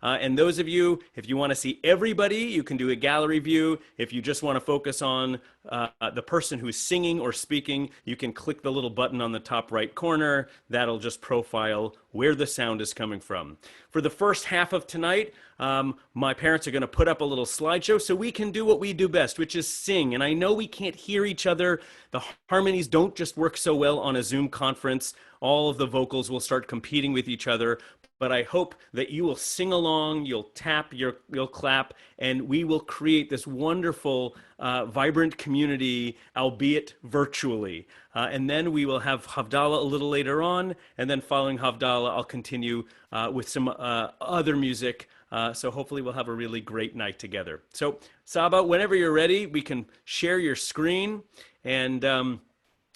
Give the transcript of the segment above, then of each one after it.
And those of you, if you want to see everybody, you can do a gallery view. If you just want to focus on the person who's singing or speaking, you can click the little button on the top right corner. That'll just profile where the sound is coming from. For the first half of tonight, my parents are going to put up a little slideshow so we can do what we do best, which is sing. And I know we can't hear each other. The harmonies don't just work so well on a Zoom conference. All of the vocals will start competing with each other. But I hope that you will sing along, you'll tap, you'll clap, and we will create this wonderful, vibrant community, albeit virtually. And then we will have Havdalah a little later on, and then following Havdalah, I'll continue with some other music. So hopefully we'll have a really great night together. So Saba, whenever you're ready, we can share your screen. And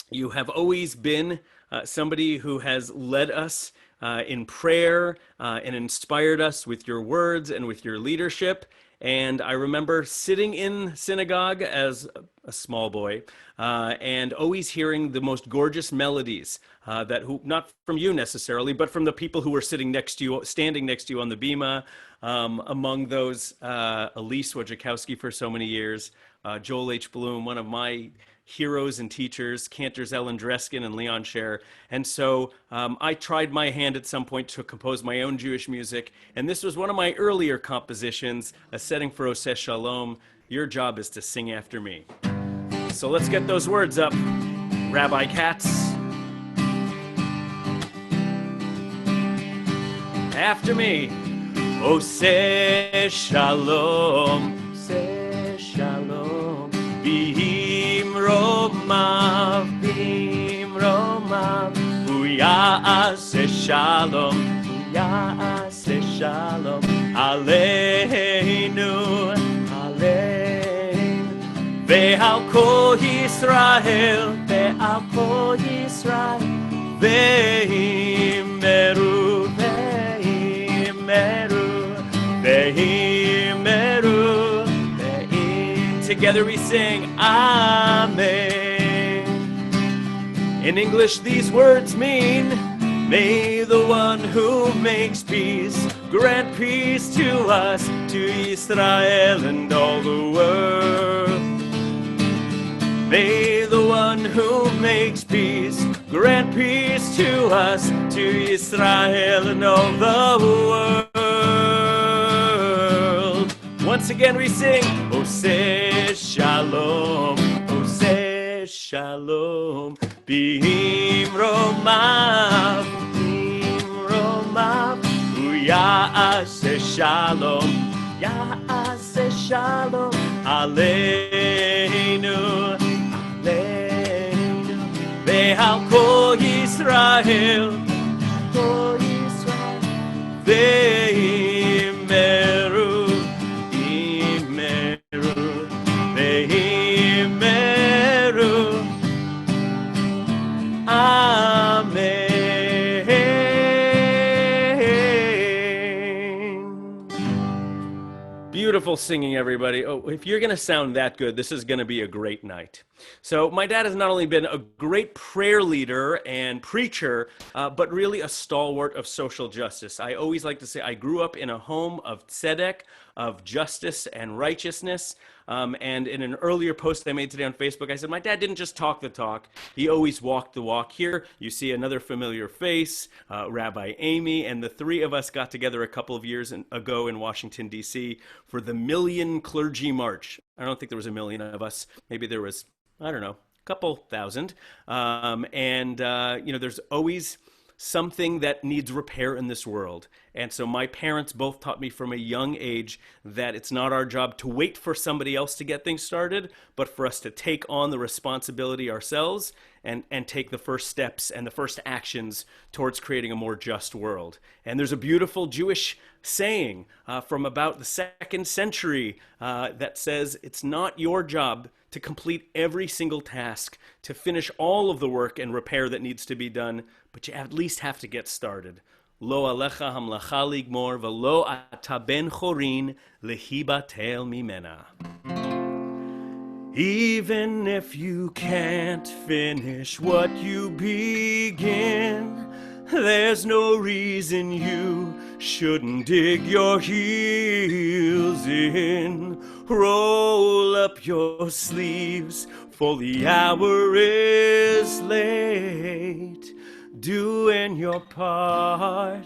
you have always been somebody who has led us in prayer and inspired us with your words and with your leadership. And I remember sitting in synagogue as a small boy and always hearing the most gorgeous melodies not from you necessarily, but from the people who were sitting next to you, standing next to you on the bima. Among those, Elise Wojciechowski for so many years, Joel H. Bloom, one of my heroes and teachers, cantors Ellen Dreskin and Leon Scher. And so I tried my hand at some point to compose my own Jewish music. And this was one of my earlier compositions, a setting for Oseh Shalom. Your job is to sing after me. So let's get those words up. Rabbi Katz. After me. Oseh Shalom. Oseh Shalom. Romav, bim romav, hu ya'aseh shalom, aleinu, ve'al kol Yisrael, ve'imeru, together we sing, Amen. In English, these words mean, may the one who makes peace grant peace to us, to Israel and all the world. May the one who makes peace grant peace to us, to Israel and all the world. Once again we sing, Oseh Shalom, Oseh Shalom, Bim Romav, Hu Ya'aseh Shalom, Aleinu, Ve'al Kol Yisrael, Ve'imeru, Beautiful singing, everybody. Oh, if you're going to sound that good, this is going to be a great night. So my dad has not only been a great prayer leader and preacher, but really a stalwart of social justice. I always like to say I grew up in a home of tzedek, of justice and righteousness. And in an earlier post I made today on Facebook, I said, my dad didn't just talk the talk, he always walked the walk. Here you see another familiar face, Rabbi Amy, and the three of us got together a couple of years ago in Washington, D.C. for the Million Clergy March. I don't think there was a million of us. Maybe there was, I don't know, a couple thousand. There's always something that needs repair in this world. And so my parents both taught me from a young age that it's not our job to wait for somebody else to get things started, but for us to take on the responsibility ourselves and take the first steps and the first actions towards creating a more just world. And there's a beautiful Jewish saying from about the 2nd century that says, it's not your job to complete every single task, to finish all of the work and repair that needs to be done, but you at least have to get started. Lo alecha hamlacha ligmor, velo ata ben chorin lehibatel mimena. Even if you can't finish what you begin, there's no reason you shouldn't dig your heels in. Roll up your sleeves, for the hour is late. Doing your part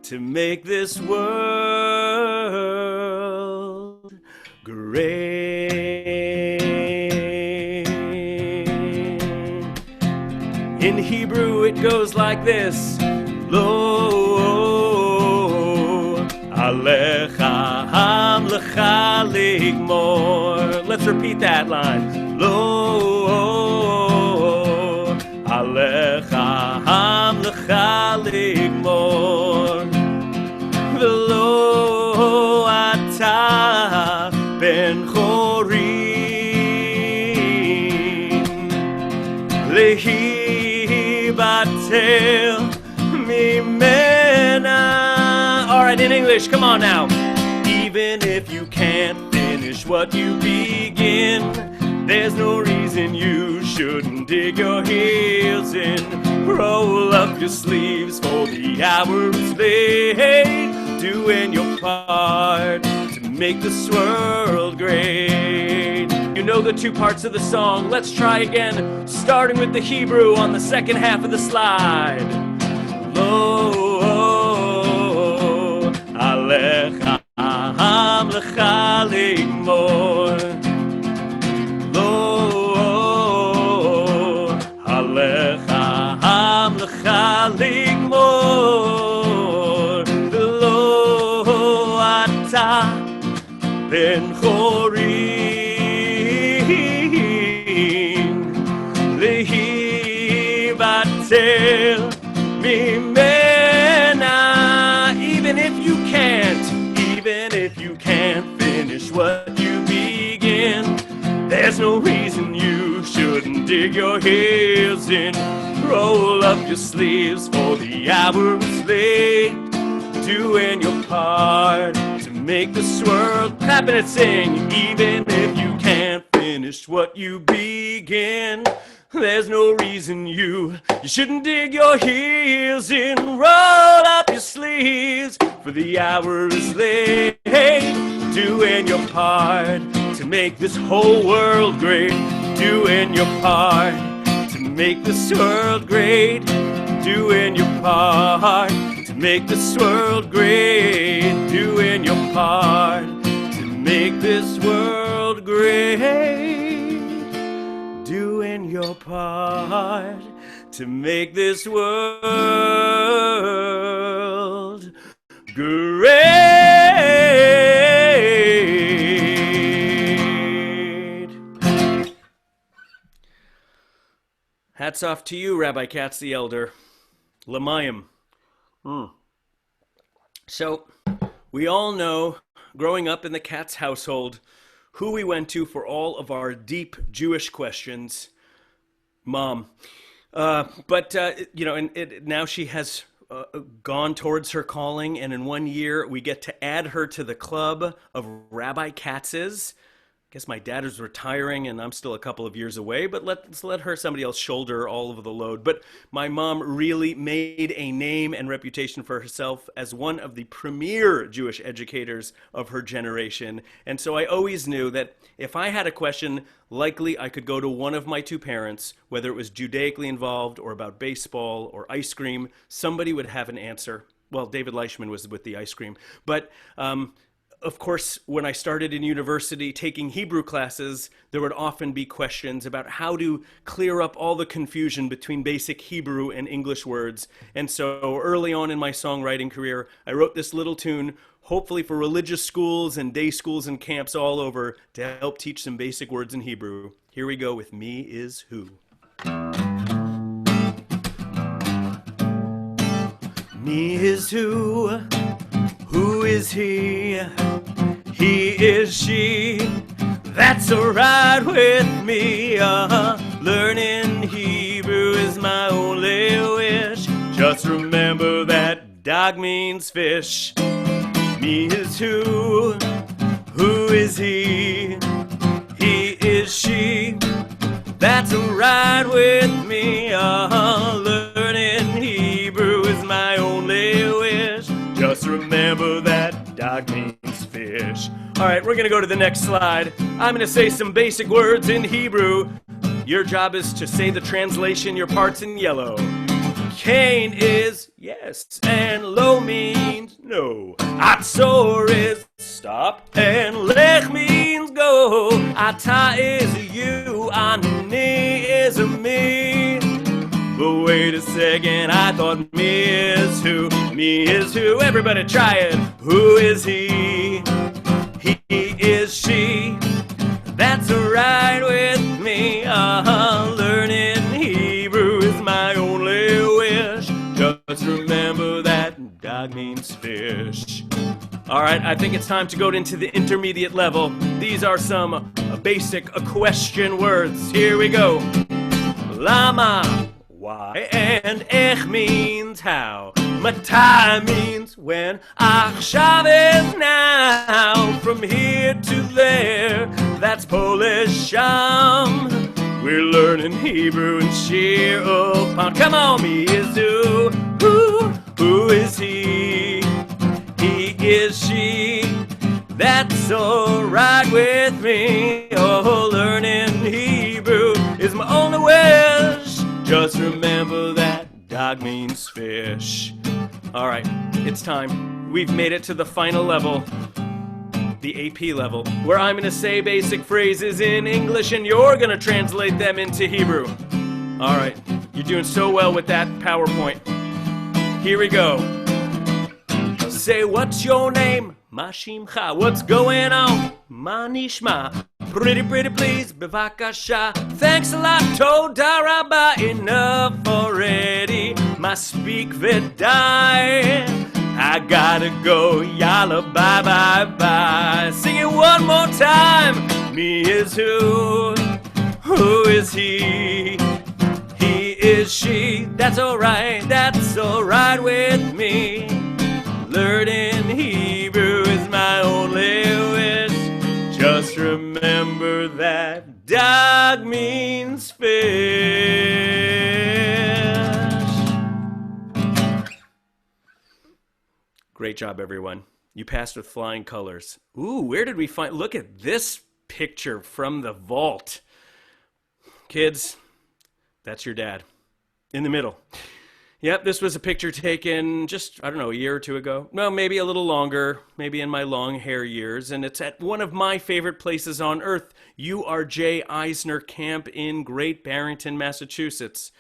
to make this world great. In Hebrew it goes like this: Lo alecha hamlecha ligmor. Let's repeat that line. Lo alecha hamlecha ligmor. V'lo ata ben chorin lehi batel mimena. All right, in English, come on now. Even if you can't finish what you begin, there's no reason you shouldn't dig your heels in. Roll up your sleeves, for the hour is late. Doing your part to make this world great. You know the two parts of the song. Let's try again, starting with the Hebrew on the second half of the slide. Lo alecha hamlecha ligmor. Lo alecha hamlecha ligmor. Lo ata ben chorin lehi batel mimena. Even if you can't finish what you begin, there's no reason you shouldn't dig your heels in. Roll up your sleeves, for the hour is late. Doing your part to make this world clap and sing. Even if you can't finish what you begin, there's no reason you shouldn't dig your heels in. Roll up your sleeves, for the hour is late. Doing your part to make this whole world great. Doing your part to make this world great. Doing your part to make this world great. Doing your part to make this world great. Doing your part to make this world great. Hats off to you, Rabbi Katz the Elder. L'mayim. So, we all know, growing up in the Katz household, who we went to for all of our deep Jewish questions. Mom. But now she has gone towards her calling, and in 1 year we get to add her to the club of Rabbi Katz's. I guess my dad is retiring and I'm still a couple of years away, but let's let her, somebody else, shoulder all of the load. But my mom really made a name and reputation for herself as one of the premier Jewish educators of her generation. And so I always knew that if I had a question, likely I could go to one of my two parents, whether it was Judaically involved or about baseball or ice cream, somebody would have an answer. Well, David Leichman was with the ice cream. But of course, when I started in university taking Hebrew classes, there would often be questions about how to clear up all the confusion between basic Hebrew and English words. And so early on in my songwriting career, I wrote this little tune, hopefully for religious schools and day schools and camps all over, to help teach some basic words in Hebrew. Here we go with Me Is Who. Me is who is he? He is she. That's alright with me. Learning Hebrew is my only wish. Just remember that dog means fish. Me is who is he? He is she. That's alright with me. Learning Hebrew is my only wish. Just remember remember that dog means fish. All right, we're going to go to the next slide. I'm going to say some basic words in Hebrew. Your job is to say the translation, your part's in yellow. Cain is yes, and lo means no. Atzor is stop, and lech means go. Ata is you, ani is a me. But wait a second, I thought me is who? Me is who? Everybody try it. Who is he? He is she. That's right with me. Learning Hebrew is my only wish. Just remember that dog means fish. All right, I think it's time to go into the intermediate level. These are some basic question words. Here we go. Lama, why, and ech means how. Matai means when. Achshav is now. From here to there, that's Polish sham. We're learning Hebrew and Shir Upon. Come on, me is who is he? He is she. That's all right with me. Oh, learning Hebrew is my only wish. Just remember that dog means fish. All right, it's time. We've made it to the final level, the AP level, where I'm going to say basic phrases in English and you're going to translate them into Hebrew. All right, you're doing so well with that PowerPoint. Here we go. Say, what's your name? Ma shimcha. What's going on? Ma nishma. Pretty please, bevakasha. Thanks a lot, toda rabba. Enough already. Ma speak v'dai. I gotta go, yalla, bye. Sing it one more time. Me is who is he? He is she. That's alright with me. Learning Hebrew is my only wish. Just remember that dog means fish. Great job, everyone. You passed with flying colors. Ooh, where did we find? Look at this picture from the vault. Kids, that's your dad. In the middle. Yep, this was a picture taken just, I don't know, a year or two ago. Well, maybe a little longer, maybe in my long hair years. And it's at one of my favorite places on earth, URJ Eisner Camp in Great Barrington, Massachusetts.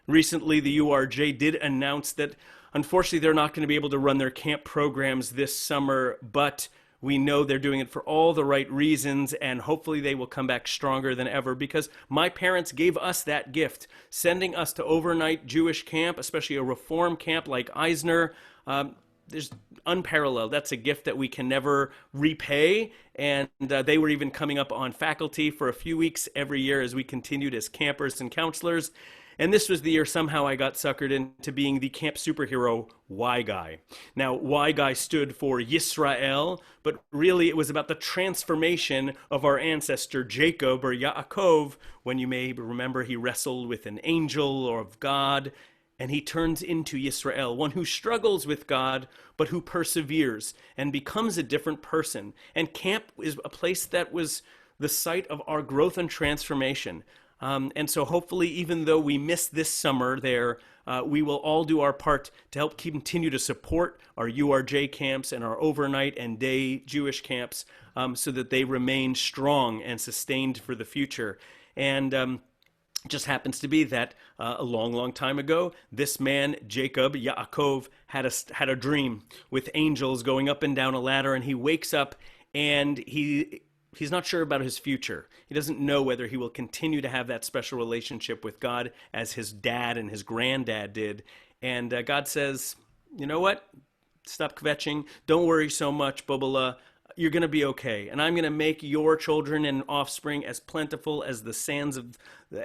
Recently, the URJ did announce that, unfortunately, they're not going to be able to run their camp programs this summer, but we know they're doing it for all the right reasons, and hopefully they will come back stronger than ever, because my parents gave us that gift, sending us to overnight Jewish camp, especially a Reform camp like Eisner. There's unparalleled. That's a gift that we can never repay, and they were even coming up on faculty for a few weeks every year as we continued as campers and counselors. And this was the year somehow I got suckered into being the camp superhero Y Guy. Now, Y Guy stood for Yisrael, but really it was about the transformation of our ancestor Jacob, or Yaakov, when you may remember he wrestled with an angel or of God, and he turns into Yisrael, one who struggles with God, but who perseveres and becomes a different person. And camp is a place that was the site of our growth and transformation. And so hopefully, even though we missed this summer there, we will all do our part to help continue to support our URJ camps and our overnight and day Jewish camps so that they remain strong and sustained for the future. And it just happens to be that a long time ago, this man, Jacob, Yaakov, had a dream with angels going up and down a ladder, and he wakes up and he's not sure about his future. He doesn't know whether he will continue to have that special relationship with God as his dad and his granddad did. And God says, you know what? Stop kvetching. Don't worry so much, Bobala. You're going to be okay. And I'm going to make your children and offspring as plentiful as the sands of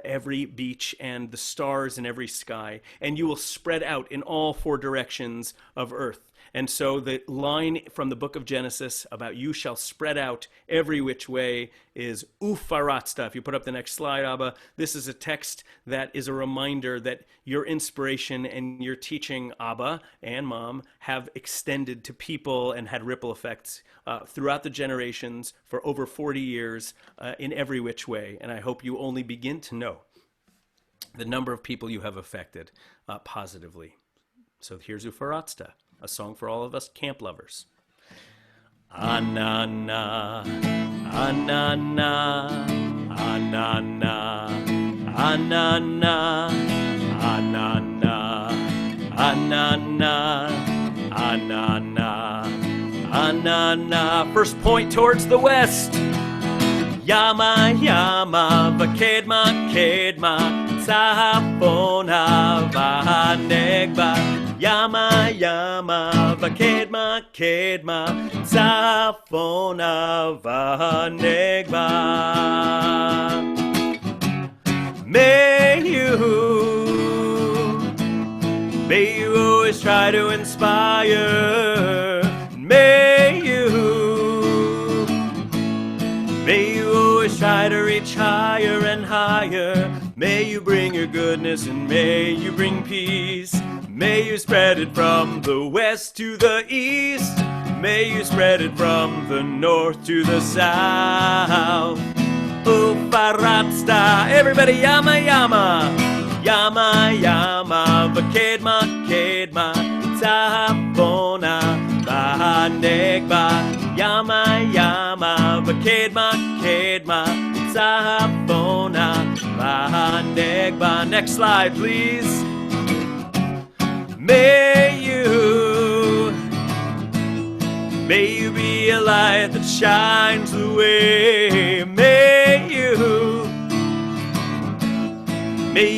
every beach and the stars in every sky. And you will spread out in all four directions of earth. And so the line from the book of Genesis about you shall spread out every which way is ufaratsta. If you put up the next slide, Abba, this is a text that is a reminder that your inspiration and your teaching, Abba and Mom, have extended to people and had ripple effects throughout the generations for over 40 years in every which way. And I hope you only begin to know the number of people you have affected positively. So here's Ufaratsta, a song for all of us camp lovers. Anana, anana, anana, anana, anana, anana, anana, anana. First point towards the west. Yama, yama, vakedma, kedma, tzafona, vanegba. Yama, yama, vakedma, kedma, tzafona, vanegba. May you always try to inspire. May you always try to reach higher and higher. May you bring your goodness and may you bring peace. May you spread it from the west to the east. May you spread it from the north to the south. Ufaratsta, everybody yama yama. Yama yama, vakedma, kedma, tzafona, vanegba. Yama yama, vakedma, kedma, tzafona, vanegba. Next slide, please. May you be a light that shines the way. May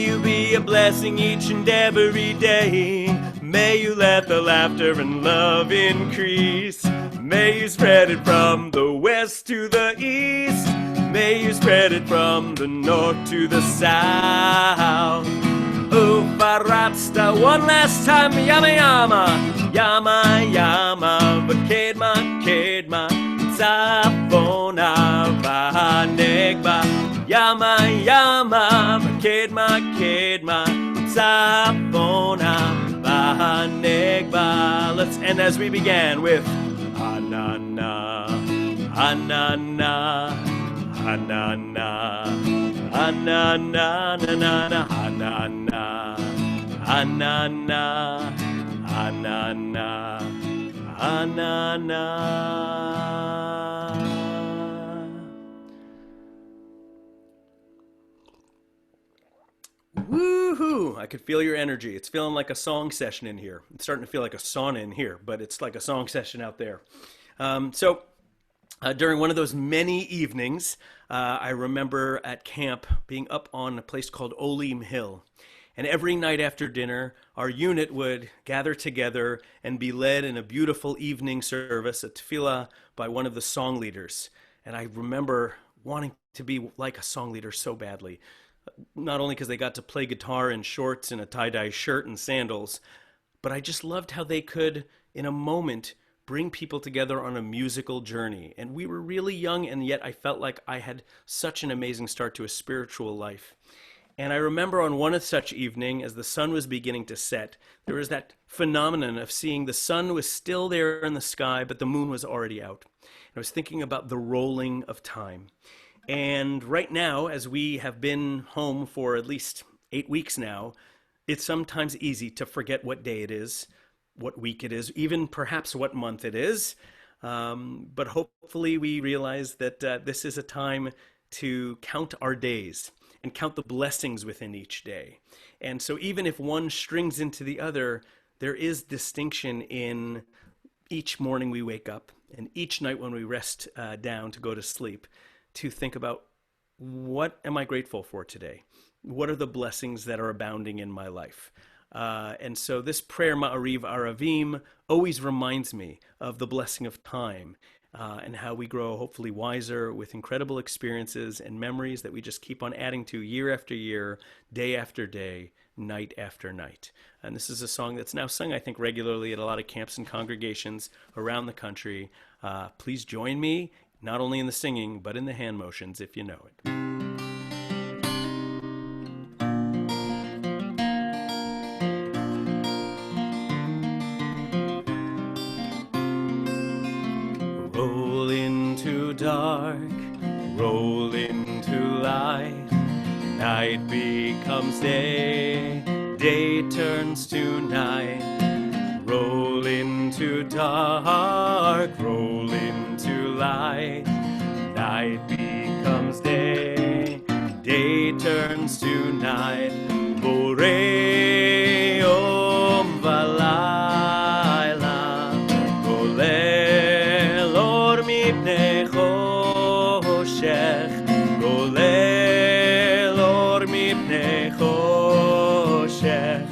you be a blessing each and every day. May you let the laughter and love increase. May you spread it from the west to the east. May you spread it from the north to the south. Ufaratsta, one last time, yama yama, yama yama, vakedma, kedma, tzafona, vanegba. Yama yama, vakedma, kedma, tzafona, vanegba. Let's end as we began with anana, anana, anana, anana, anana, anana, anana, anana, anana. Woohoo! I could feel your energy. It's feeling like a song session in here. It's starting to feel like a sauna in here, but it's like a song session out there. During one of those many evenings, I remember at camp being up on a place called Olim Hill. And every night after dinner, our unit would gather together and be led in a beautiful evening service, a tefillah, by one of the song leaders. And I remember wanting to be like a song leader so badly. Not only because they got to play guitar in shorts and a tie-dye shirt and sandals, but I just loved how they could, in a moment, bring people together on a musical journey. And we were really young, and yet I felt like I had such an amazing start to a spiritual life. And I remember on one such evening, as the sun was beginning to set, there was that phenomenon of seeing the sun was still there in the sky, but the moon was already out. And I was thinking about the rolling of time. And right now, as we have been home for at least 8 weeks now, it's sometimes easy to forget what day it is, what week it is, even perhaps what month it is. But hopefully we realize that this is a time to count our days and count the blessings within each day. And so even if one strings into the other, there is distinction in each morning we wake up and each night when we rest down to go to sleep, to think about, what am I grateful for today? What are the blessings that are abounding in my life? And so this prayer, Ma'ariv Aravim, always reminds me of the blessing of time and how we grow hopefully wiser with incredible experiences and memories that we just keep on adding to year after year, day after day, night after night. And this is a song that's now sung, I think, regularly at a lot of camps and congregations around the country. Please join me, not only in the singing, but in the hand motions if you know it. Roll into dark, roll into light. Night becomes day, day turns to night. Roll into dark, roll into light. Night becomes day, day turns to night. Boreom valayla, golel or mipnei choshech, golel or mipnei choshech,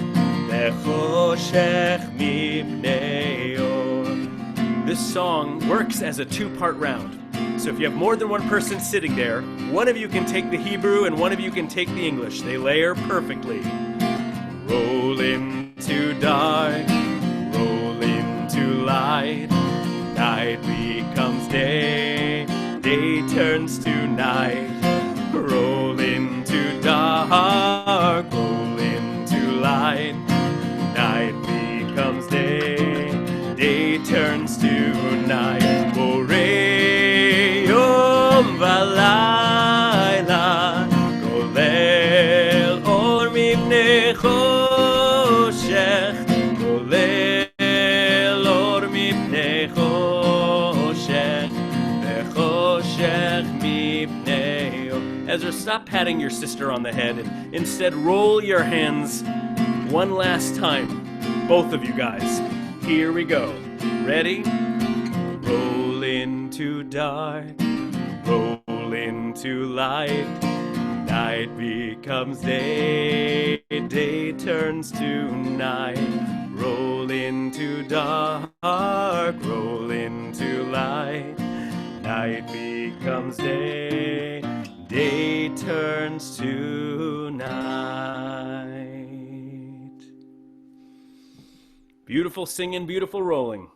lechoshech mipnei or. This song works as a two-part round. So if you have more than one person sitting there, one of you can take the Hebrew and one of you can take the English. They layer perfectly. Roll into dark, roll into light. Night becomes day, day turns to night. Roll into dark, roll into light. Night becomes day, day turns to night. Boreom valayla, golel or mipnei choshech, golel or mipnei choshech, lechoshech mipnei or. Ezra, stop patting your sister on the head and instead roll your hands one last time. Both of you guys. Here we go. Ready? Roll into dark, roll into light. Night becomes day, day turns to night. Roll into dark, roll into light. Night becomes day, day turns to night. Beautiful singing, beautiful rolling.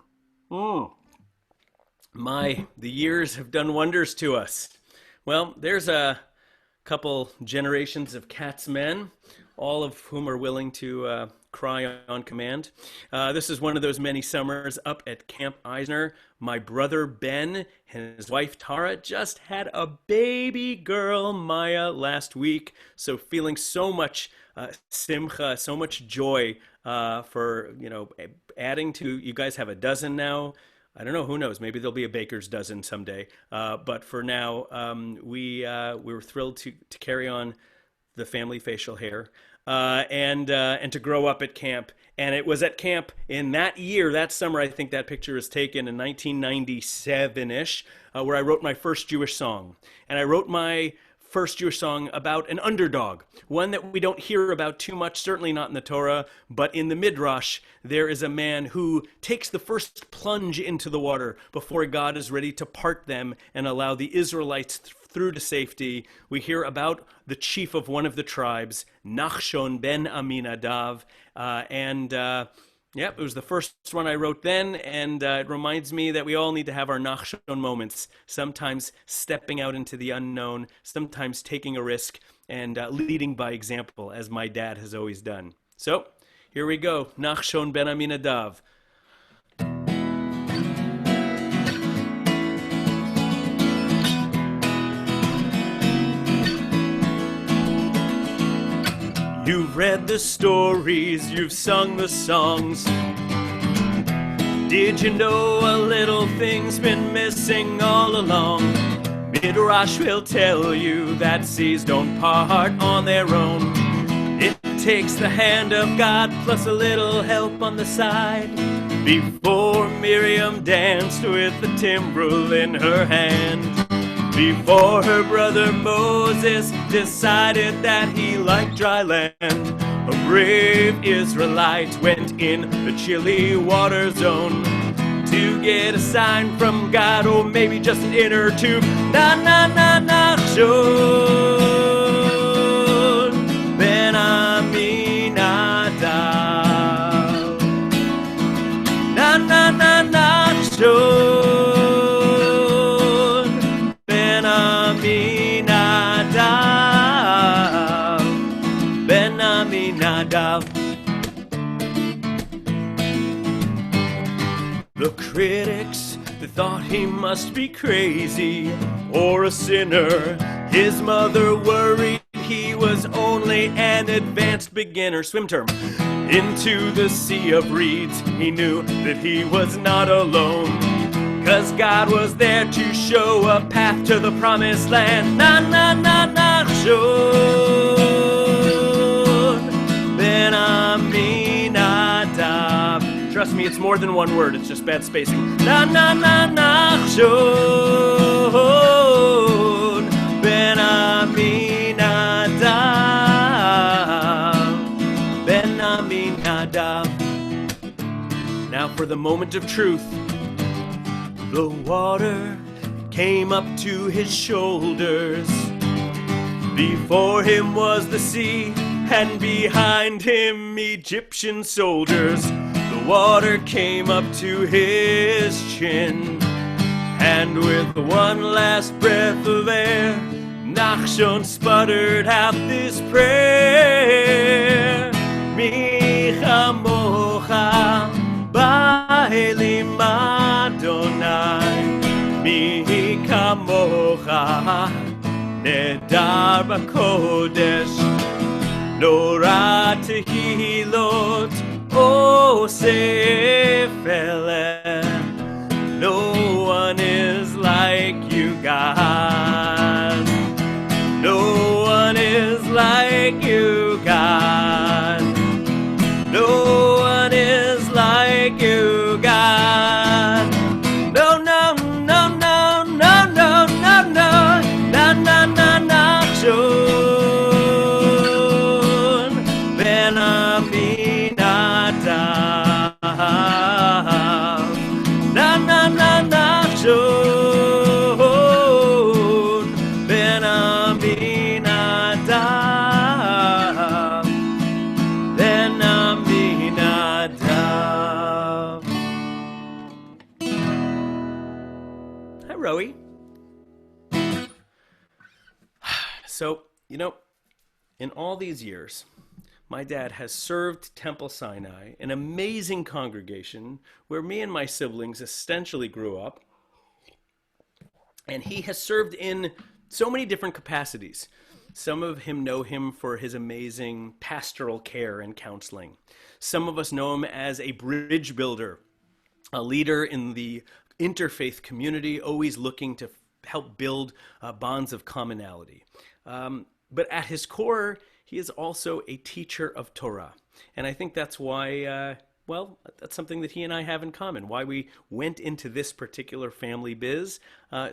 The years have done wonders to us. Well, there's a couple generations of Katz men, all of whom are willing to cry on command. This is one of those many summers up at Camp Eisner. My brother Ben and his wife Tara just had a baby girl, Maya, last week. So feeling so much simcha, so much joy for, adding to, you guys have a dozen now. I don't know, who knows, maybe there'll be a baker's dozen someday. But for now, we were thrilled to carry on the family facial hair and to grow up at camp. And it was at camp in that year, that summer, I think that picture was taken in 1997-ish, where I wrote my first Jewish song. And I wrote my first Jewish song about an underdog, one that we don't hear about too much, certainly not in the Torah, but in the Midrash, there is a man who takes the first plunge into the water before God is ready to part them and allow the Israelites through to safety. We hear about the chief of one of the tribes, Nachshon ben Aminadav, it was the first one I wrote then, and it reminds me that we all need to have our Nachshon moments, sometimes stepping out into the unknown, sometimes taking a risk, and leading by example, as my dad has always done. So, here we go, Nachshon ben Aminadav. You've read the stories, you've sung the songs. Did you know a little thing's been missing all along? Midrash will tell you that seas don't part on their own. It takes the hand of God plus a little help on the side. Before Miriam danced with the timbrel in her hand. Before her brother Moses decided that he liked dry land, a brave Israelite went in the chilly water zone to get a sign from God, or maybe just an inner tube. Nachshon ben Aminadav. Nachshon ben Aminadav, ben Aminadav. The critics, they thought he must be crazy or a sinner. His mother worried he was only an advanced beginner. Swim term. Into the sea of reeds, he knew that he was not alone, 'cause God was there to show a path to the promised land. Nachshon ben Aminadav. Trust me, it's more than one word, it's just bad spacing. Nachshon ben Aminadav, ben Aminadav. Now for the moment of truth. The water came up to his shoulders. Before him was the sea, and behind him Egyptian soldiers. The water came up to his chin, and with one last breath of air, Nachshon sputtered out this prayer. Mi chamocha ba'elim Adonai, mi kamocha nedar b'kodesh, nora tehilot osef eleh. No one is like you, God. No one is like you, God. No one is like you, God. No, no, no, no, no, no, no, no, no, no, no, Nachshon ben Aminadav. Na, na, na, Nachshon ben Aminadav, ben Aminadav. Hi, Rowie. So, in all these years, my dad has served Temple Sinai, an amazing congregation where me and my siblings essentially grew up. And he has served in so many different capacities. Some of him know him for his amazing pastoral care and counseling. Some of us know him as a bridge builder, a leader in the interfaith community, always looking to help build bonds of commonality. But at his core, he is also a teacher of Torah. And I think that's why, that's something that he and I have in common, why we went into this particular family biz,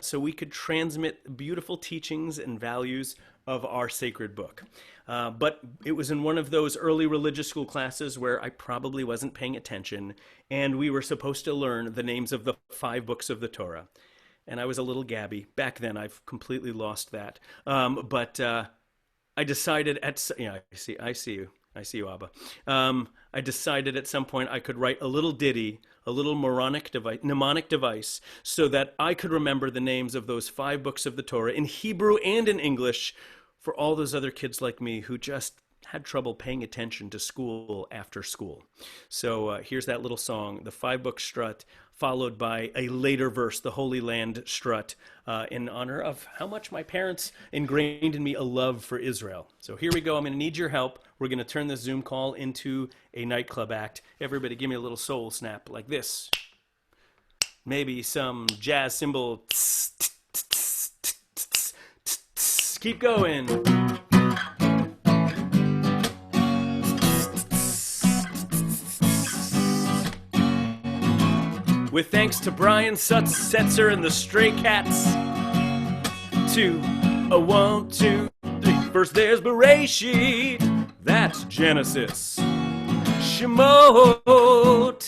so we could transmit beautiful teachings and values of our sacred book. But it was in one of those early religious school classes where I probably wasn't paying attention, and we were supposed to learn the names of the 5 books of the Torah. And I was a little gabby. Back then, I've completely lost that. But I decided I see you, Abba. I decided at some point I could write a little ditty, a little mnemonic device, so that I could remember the names of those 5 books of the Torah in Hebrew and in English for all those other kids like me who just had trouble paying attention to school after school. So here's that little song, the 5-book strut, followed by a later verse, the Holy Land strut, in honor of how much my parents ingrained in me a love for Israel. So here we go. I'm going to need your help. We're going to turn this Zoom call into a nightclub act. Everybody give me a little soul snap like this. Maybe some jazz cymbal. Keep going. With thanks to Brian Setzer and the Stray Cats. 2, a 1, 2, 3. First there's Bereshit, that's Genesis. Shemot,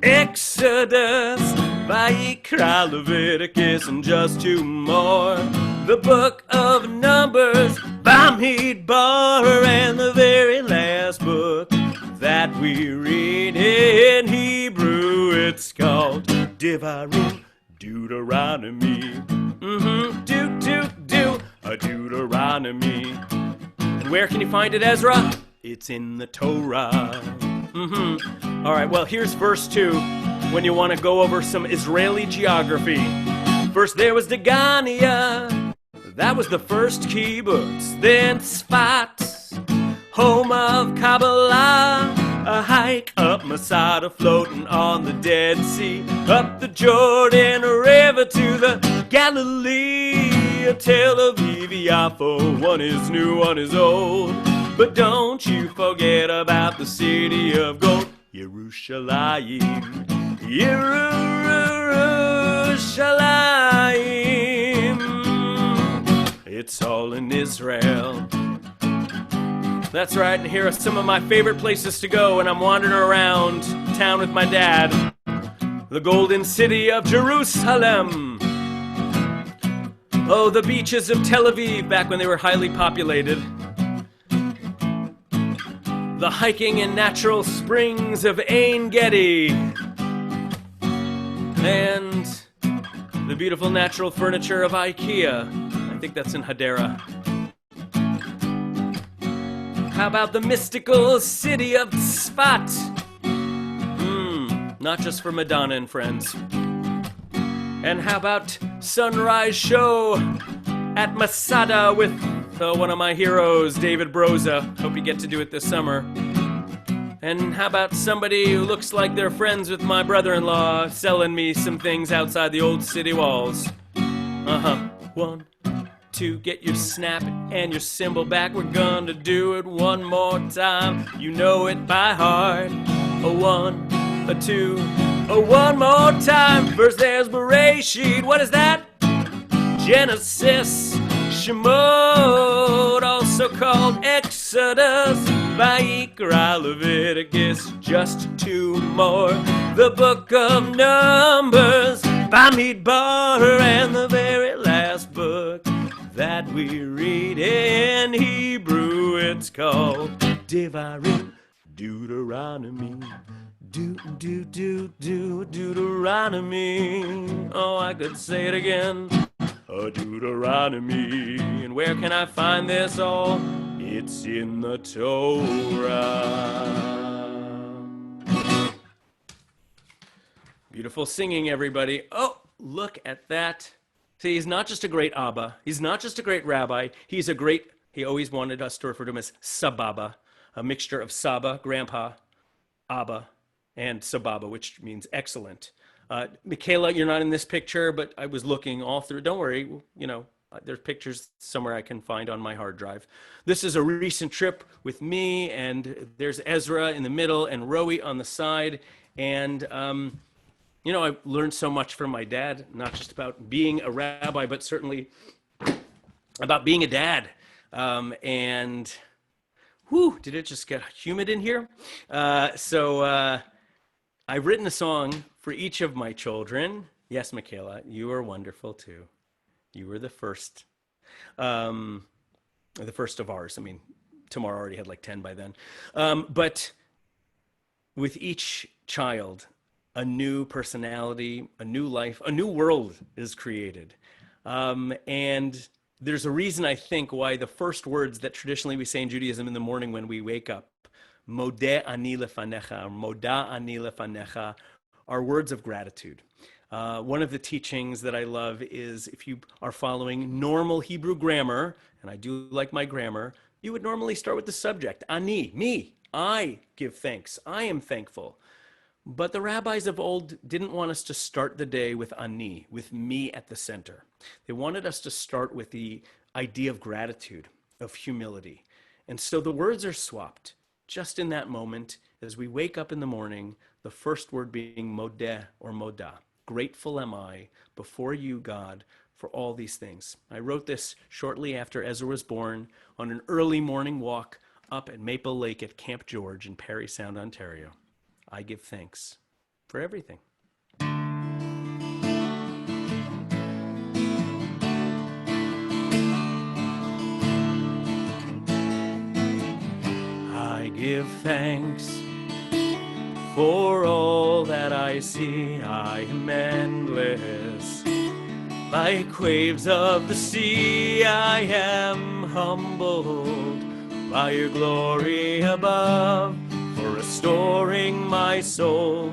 Exodus, Vayikra, Leviticus, and just 2 more. The book of Numbers, Bamidbar, and the very last book that we read in Hebrew, it's called Devarim, Deuteronomy. A Deuteronomy. And where can you find it, Ezra? It's in the Torah. All right, well, here's verse 2 when you want to go over some Israeli geography. First there was Degania. That was the first kibbutz. Then Tzfat, home of Kabbalah. A hike up Masada, floating on the Dead Sea. Up the Jordan River to the Galilee. Tel Aviv, Yaffo, one is new, one is old. But don't you forget about the city of gold, Yerushalayim. Yerushalayim. It's all in Israel. That's right, and here are some of my favorite places to go when I'm wandering around town with my dad. The golden city of Jerusalem. Oh, the beaches of Tel Aviv back when they were highly populated. The hiking and natural springs of Ein Gedi. And the beautiful natural furniture of IKEA. I think that's in Hadera. How about the mystical city of Tzfat? Not just for Madonna and friends. And how about sunrise show at Masada with one of my heroes, David Broza. Hope you get to do it this summer. And how about somebody who looks like they're friends with my brother-in-law selling me some things outside the old city walls? 1, 2, get your snap and your cymbal back. We're gonna do it one more time. You know it by heart. 1, 2, one more time. First there's Bereshit. What is that? Genesis. Shemot, also called Exodus. Vayikra, Leviticus, just 2 more. The book of Numbers, Bamidbar, and the very last book that we read in Hebrew, it's called Devarim, Deuteronomy. Deuteronomy. Oh, I could say it again. A Deuteronomy. And where can I find this all? It's in the Torah. Beautiful singing, everybody. Oh, look at that. See, he's not just a great Abba. He's not just a great rabbi. He always wanted us to refer to him as Sababa, a mixture of Saba, grandpa, Abba, and Sababa, which means excellent. Michaela, you're not in this picture, but I was looking all through. Don't worry, there's pictures somewhere I can find on my hard drive. This is a recent trip with me, and there's Ezra in the middle and Rowie on the side. And, I learned so much from my dad, not just about being a rabbi, but certainly about being a dad. And did it just get humid in here? So I've written a song for each of my children. Yes, Michaela, you are wonderful too. You were the first of ours. I mean, Tamar already had like 10 by then. But with each child, a new personality, a new life, a new world is created. And there's a reason, I think, why the first words that traditionally we say in Judaism in the morning when we wake up, Modeh ani lefanecha, Moda ani lefanecha, are words of gratitude. One of the teachings that I love is if you are following normal Hebrew grammar, and I do like my grammar, you would normally start with the subject, ani, me, I give thanks, I am thankful. But the rabbis of old didn't want us to start the day with ani, with me at the center. They wanted us to start with the idea of gratitude, of humility. And so the words are swapped just in that moment as we wake up in the morning, the first word being modeh or moda. Grateful am I before you, God, for all these things. I wrote this shortly after Ezra was born on an early morning walk up at Maple Lake at Camp George in Parry Sound, Ontario. I give thanks for everything. I give thanks For all that I see, I am endless. Like waves of the sea, I am humbled by your glory above, for restoring my soul,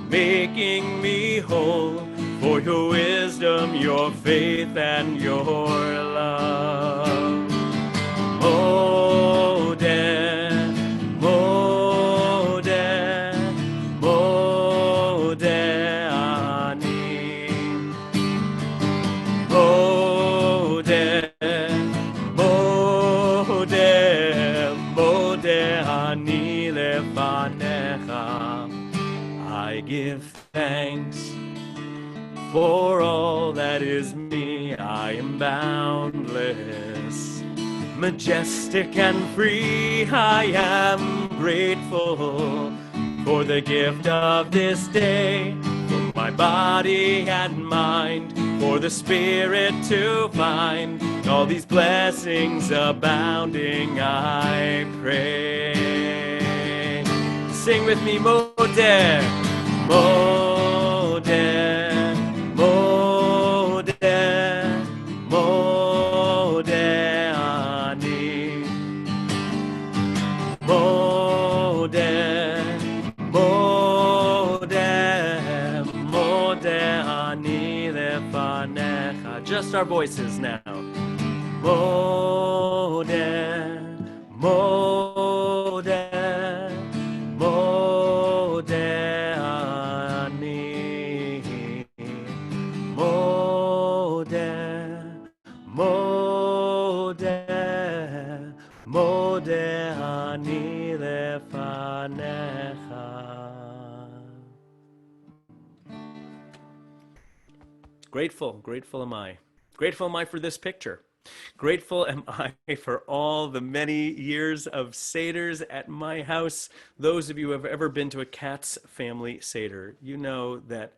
making me whole, for your wisdom, your faith, and your love. Modeh, modeh, modeh ani. Modeh, modeh, modeh ani lefanecha. I give thanks for all that is me. I am boundless, majestic and free. I am grateful for the gift of this day, for my body and mind, for the spirit to find all these blessings abounding, I pray. Sing with me, Modeh, Modeh, Modeh, Modeh ani. Modeh, Modeh, Modeh ani lefanecha. Just our voices now. Modeh, Modeh, Modeh ani. Modeh, Modeh, Modeh ani lefanecha. Grateful am I. Grateful am I for this picture. Grateful am I for all the many years of Seders at my house. Those of you who have ever been to a Katz family Seder, you know that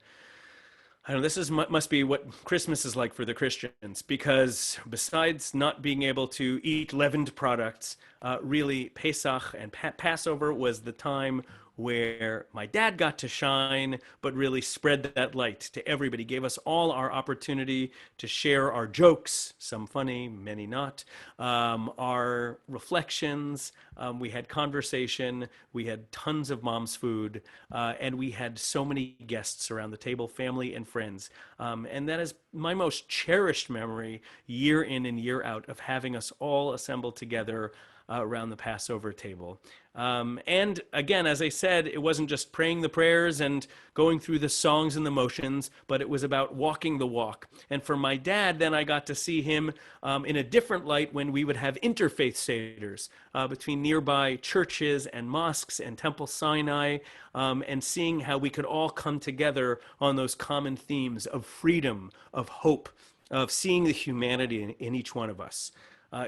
I don't know, this must be what Christmas is like for the Christians, because besides not being able to eat leavened products, really Pesach and Passover was the time where my dad got to shine, but really spread that light to everybody, gave us all our opportunity to share our jokes, some funny, many not, our reflections. We had conversation, we had tons of mom's food, and we had so many guests around the table, family and friends. And that is my most cherished memory, year in and year out, of having us all assembled together around the Passover table. And again, as I said, it wasn't just praying the prayers and going through the songs and the motions, but it was about walking the walk. And for my dad, then I got to see him in a different light when we would have interfaith seders between nearby churches and mosques and Temple Sinai, and seeing how we could all come together on those common themes of freedom, of hope, of seeing the humanity in each one of us.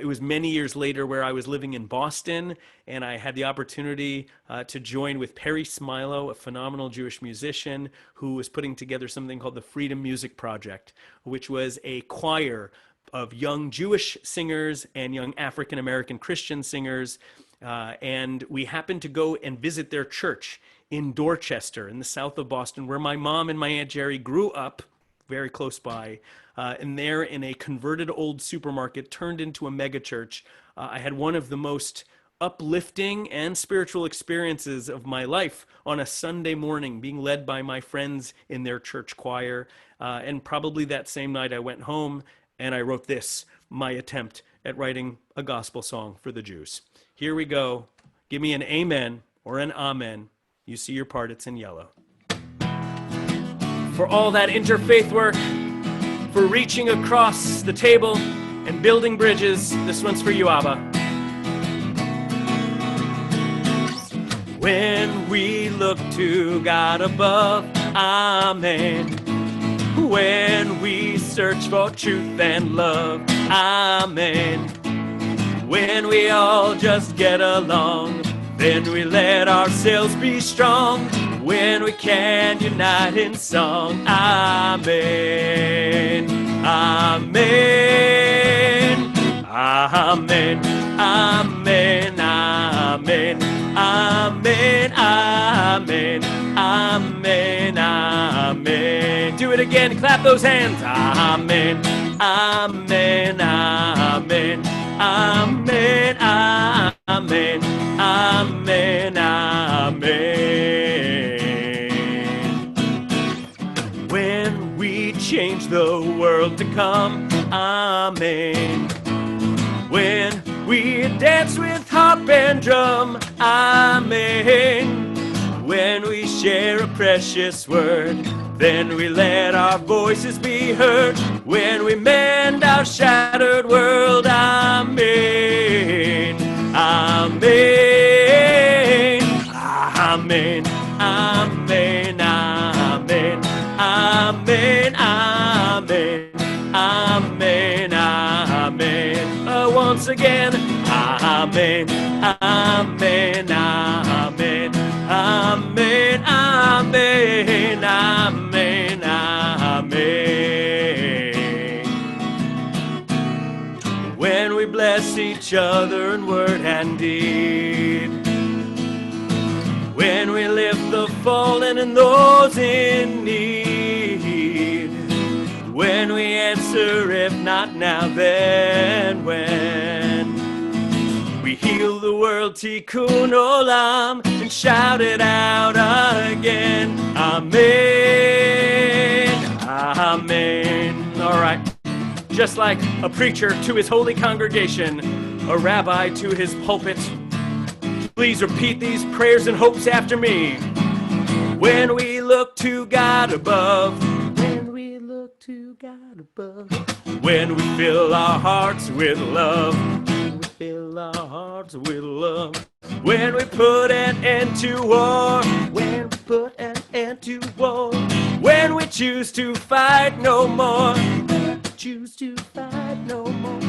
It was many years later where I was living in Boston, and I had the opportunity to join with Perry Smilo, a phenomenal Jewish musician who was putting together something called the Freedom Music Project, which was a choir of young Jewish singers and young African-American Christian singers. And we happened to go and visit their church in Dorchester in the south of Boston, where my mom and my Aunt Jerry grew up, very close by. And there, in a converted old supermarket turned into a mega church, I had one of the most uplifting and spiritual experiences of my life on a Sunday morning, being led by my friends in their church choir. And probably that same night I went home and I wrote this, my attempt at writing a gospel song for the Jews. Here we go. Give me an amen or an amen. You see your part, it's in yellow. For all that interfaith work, for reaching across the table and building bridges, this one's for you, Abba. When we look to God above, amen. When we search for truth and love, amen. When we all just get along, then we let ourselves be strong. When we can unite in song, amen, amen, amen, amen, amen, amen, amen, those hands. Amen, amen, amen, amen, amen, amen, amen. When we change the world to come, amen. When we dance with harp and drum, amen. When we share a precious word, then we let our voices be heard. When we mend our shattered world, amen. Amen. Amen. Amen. Amen. Amen. Amen. Amen. Amen. Once again, amen. Amen. Amen. Amen, amen, amen, amen. When we bless each other in word and deed, when we lift the fallen and those in need, when we answer, if not now, then when we heal the world, tikkun olam, and shout it out again. Amen. Amen. All right. Just like a preacher to his holy congregation, a rabbi to his pulpit, please repeat these prayers and hopes after me. When we look to God above, when we look to God above, when we fill our hearts with love, fill our hearts with love. When we put an end to war, when we put an end to war, when we choose to fight no more, choose to fight no more.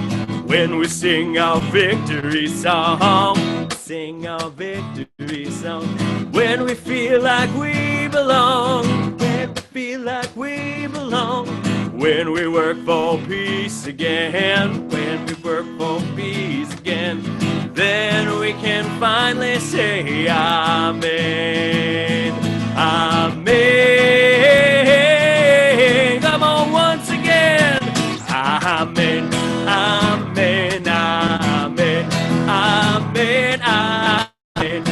When we sing our victory song, sing our victory song. When we feel like we belong, when we feel like we belong. When we work for peace again, when we work for peace again, then we can finally say amen, amen. Come on, once again, amen, amen, amen, amen, amen,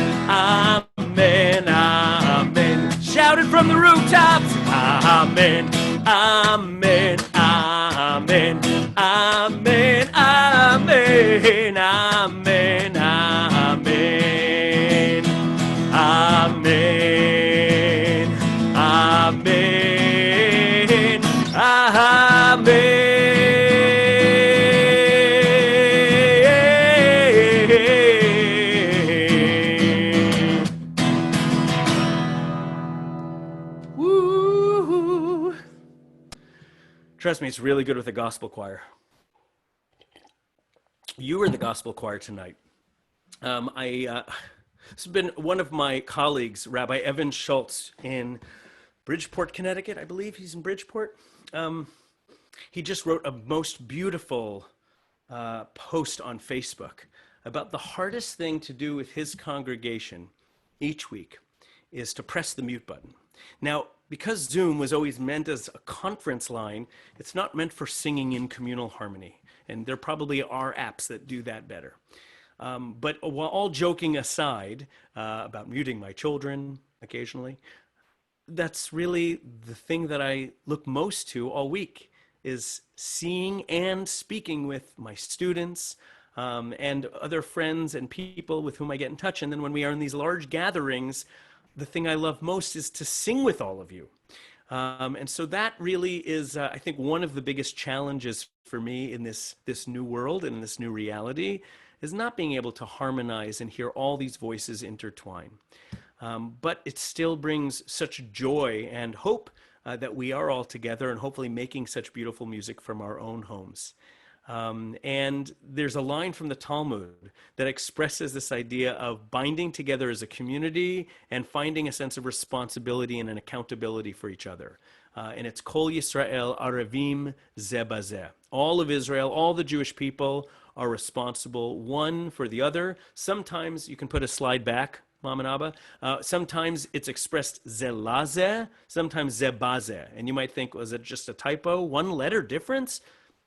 amen, amen. Shout it from the rooftops, amen. Amen, amen, amen, amen, amen, amen, amen, amen, amen. Trust me, it's really good with the gospel choir. You were the gospel choir tonight. This has been one of my colleagues, Rabbi Evan Schultz in Bridgeport, Connecticut. I believe he's in Bridgeport. He just wrote a most beautiful post on Facebook about the hardest thing to do with his congregation each week is to press the mute button. Now, because Zoom was always meant as a conference line, it's not meant for singing in communal harmony. And there probably are apps that do that better. But while all joking aside about muting my children occasionally, that's really the thing that I look most to all week is seeing and speaking with my students and other friends and people with whom I get in touch. And then when we are in these large gatherings, the thing I love most is to sing with all of you. And so that really is, I think, one of the biggest challenges for me in this new world and in this new reality is not being able to harmonize and hear all these voices intertwine. But it still brings such joy and hope that we are all together and hopefully making such beautiful music from our own homes. And there's a line from the Talmud that expresses this idea of binding together as a community and finding a sense of responsibility and an accountability for each other. And it's Kol Yisrael Arevim Zeh Bazeh. All of Israel, all the Jewish people are responsible one for the other. Sometimes you can put a slide back Mom and Abba. Sometimes it's expressed zelazeh, sometimes zebazeh. And you might think, was it just a typo? One letter difference?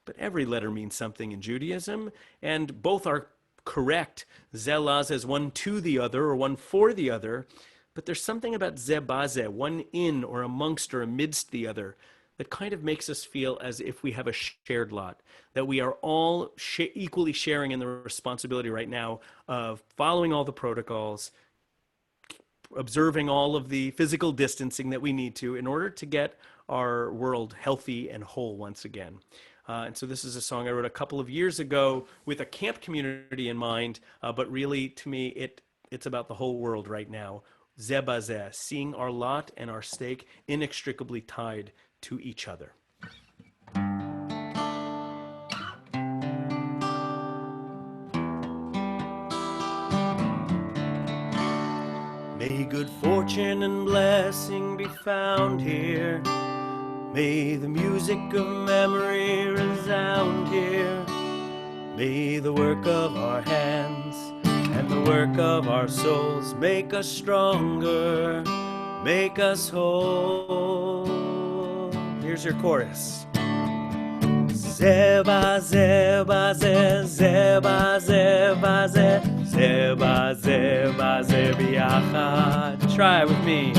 But every letter means something in Judaism, and both are correct. Zelazeh is one to the other or one for the other. But there's something about zebazeh, one in or amongst or amidst the other, that kind of makes us feel as if we have a shared lot, that we are all equally sharing in the responsibility right now of following all the protocols, observing all of the physical distancing that we need to in order to get our world healthy and whole once again. And so this is a song I wrote a couple of years ago with a camp community in mind, but really, to me, it's about the whole world right now. Zebazeh, seeing our lot and our stake inextricably tied to each other. May good fortune and blessing be found here. May the music of memory resound here. May the work of our hands and the work of our souls make us stronger, make us whole. Here's your chorus. Zeba, zeba, zeba, zeba, zeba, zeba, zeba, try with me.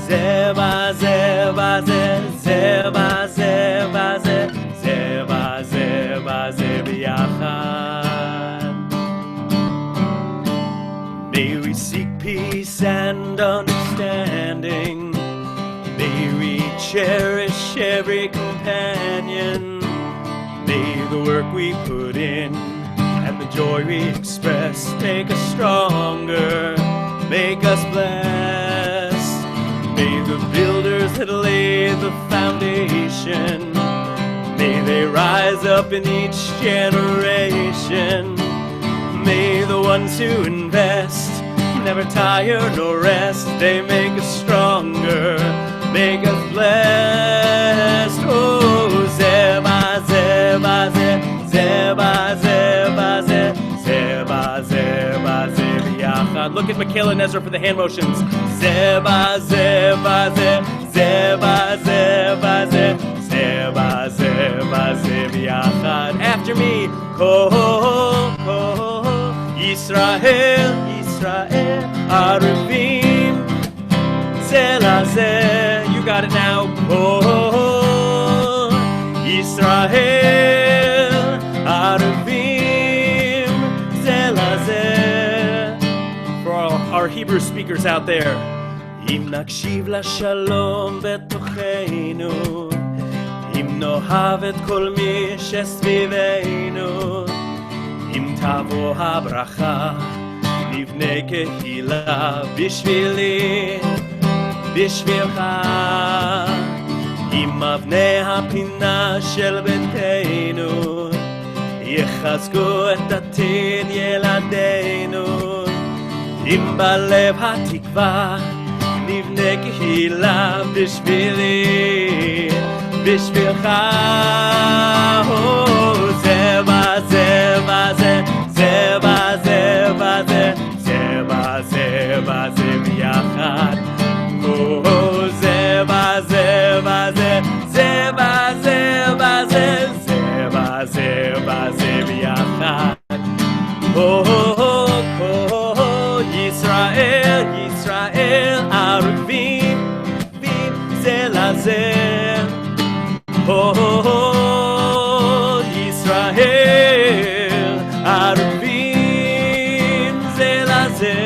Zeba, zeba, zeba, zeba, zeba, zeba, zeba, may we seek peace and understanding. May we cherish every companion. May the work we put in and the joy we express make us stronger, make us blessed. May the builders that lay the foundation, may they rise up in each generation. May the ones who invest never tire nor rest. They make us stronger, make us blessed. Oh, zeba, zeba, zeba, zeba, zeba, zeba, zeba. Look at Michaela and Ezra for the hand motions. Zeba, zeba, zeba, zeba, zeba, zeba, zeba. After me, Kol, Kol, Yisrael, Yisrael, Aruvim, Zelazeh. You got it now. Kol, Yisrael, Aruvim, Zelazeh. For our Hebrew speakers out there, Im nakshiv lashalom betocheinu, Im nohav et kol mi shesviveinu, Im tavo habracha, nivne kehila bishvili, bishvilcha, Im avnei hapina shel beteinu, yechazku et atin yeladeinu, Im balev hatikva, nivne kehila bishvili, bishvilcha. Oh, zeba, zeba, zeba, zeba, zeba, zeba, zeba, yachad. Oh, zeba, zeba, zeba, zeba, zeba, zeba, zeba, yachad. Oh, Yisrael, Yisrael, Aruvim, Vim, Zelazeh. Oh, Yisrael, Aruvim, Zelazeh.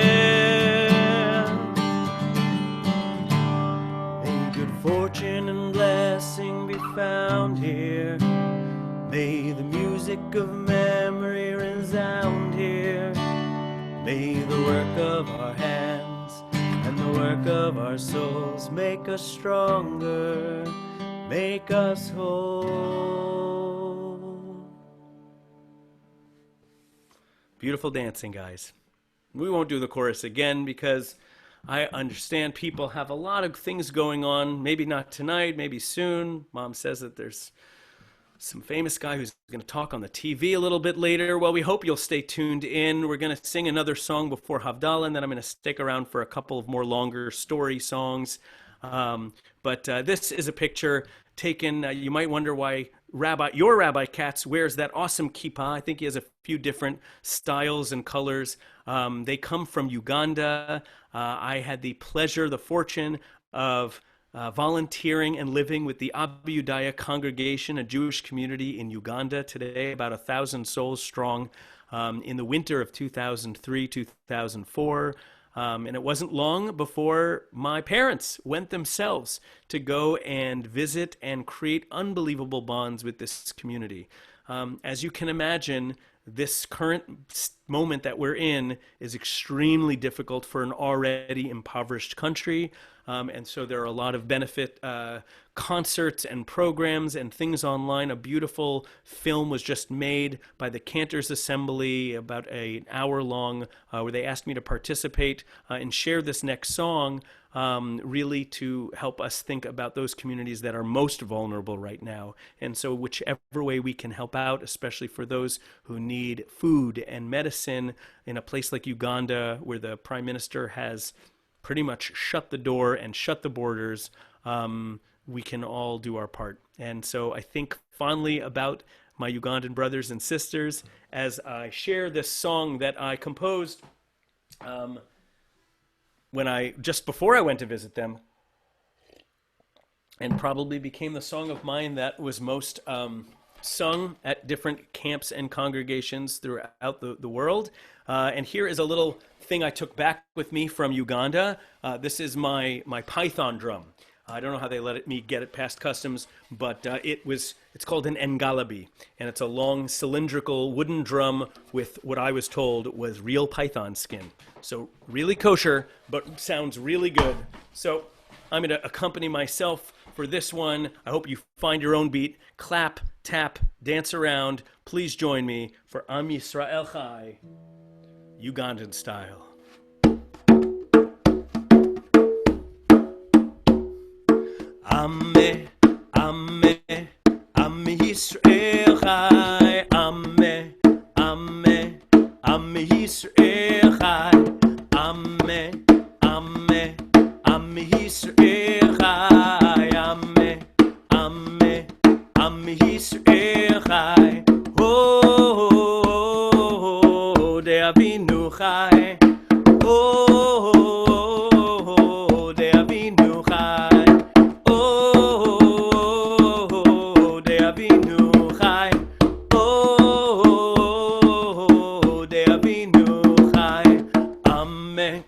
May good fortune and blessing be found here. May the music of memory resound here. May the work of our hands and the work of our souls make us stronger, make us whole. Beautiful dancing, guys. We won't do the chorus again because I understand people have a lot of things going on. Maybe not tonight, maybe soon. Mom says that there's some famous guy who's going to talk on the TV a little bit later. Well, we hope you'll stay tuned in. We're going to sing another song before Havdalah, and then I'm going to stick around for a couple of more longer story songs. But this is a picture taken. You might wonder why your Rabbi Katz wears that awesome kippah. I think he has a few different styles and colors. They come from Uganda. I had the pleasure, the fortune of volunteering and living with the Abu Udaya congregation, a Jewish community in Uganda today, about 1,000 souls strong, in the winter of 2003, 2004. And it wasn't long before my parents went themselves to go and visit and create unbelievable bonds with this community. As you can imagine, this current moment that we're in is extremely difficult for an already impoverished country. And so there are a lot of benefit concerts and programs and things online. A beautiful film was just made by the Cantors Assembly, about an hour long, where they asked me to participate and share this next song, really to help us think about those communities that are most vulnerable right now. And so whichever way we can help out, especially for those who need food and medicine in a place like Uganda, where the Prime Minister has pretty much shut the door and shut the borders, we can all do our part. And so I think fondly about my Ugandan brothers and sisters as I share this song that I composed just before I went to visit them, and probably became the song of mine that was most sung at different camps and congregations throughout the world. And here is a little thing I took back with me from Uganda. This is my python drum. I don't know how they let me get it past customs, but it's called an ngalabi, and it's a long cylindrical wooden drum with what I was told was real python skin. So really kosher, but sounds really good. So I'm going to accompany myself for this one. I hope you find your own beat. Clap, tap, dance around. Please join me for Am Yisrael Chai, Ugandan style. Ame, ame, ame Yisrael Chai, ame, ame, ame Yisrael Chai, ame, ame, ame Yisrael Chai, ame, ame, ame Yisrael Chai. Oh, de Avinu Chai. Oh, de Avinu Chai. Oh, de Avinu Chai. Oh, de Avinu Chai. Amen,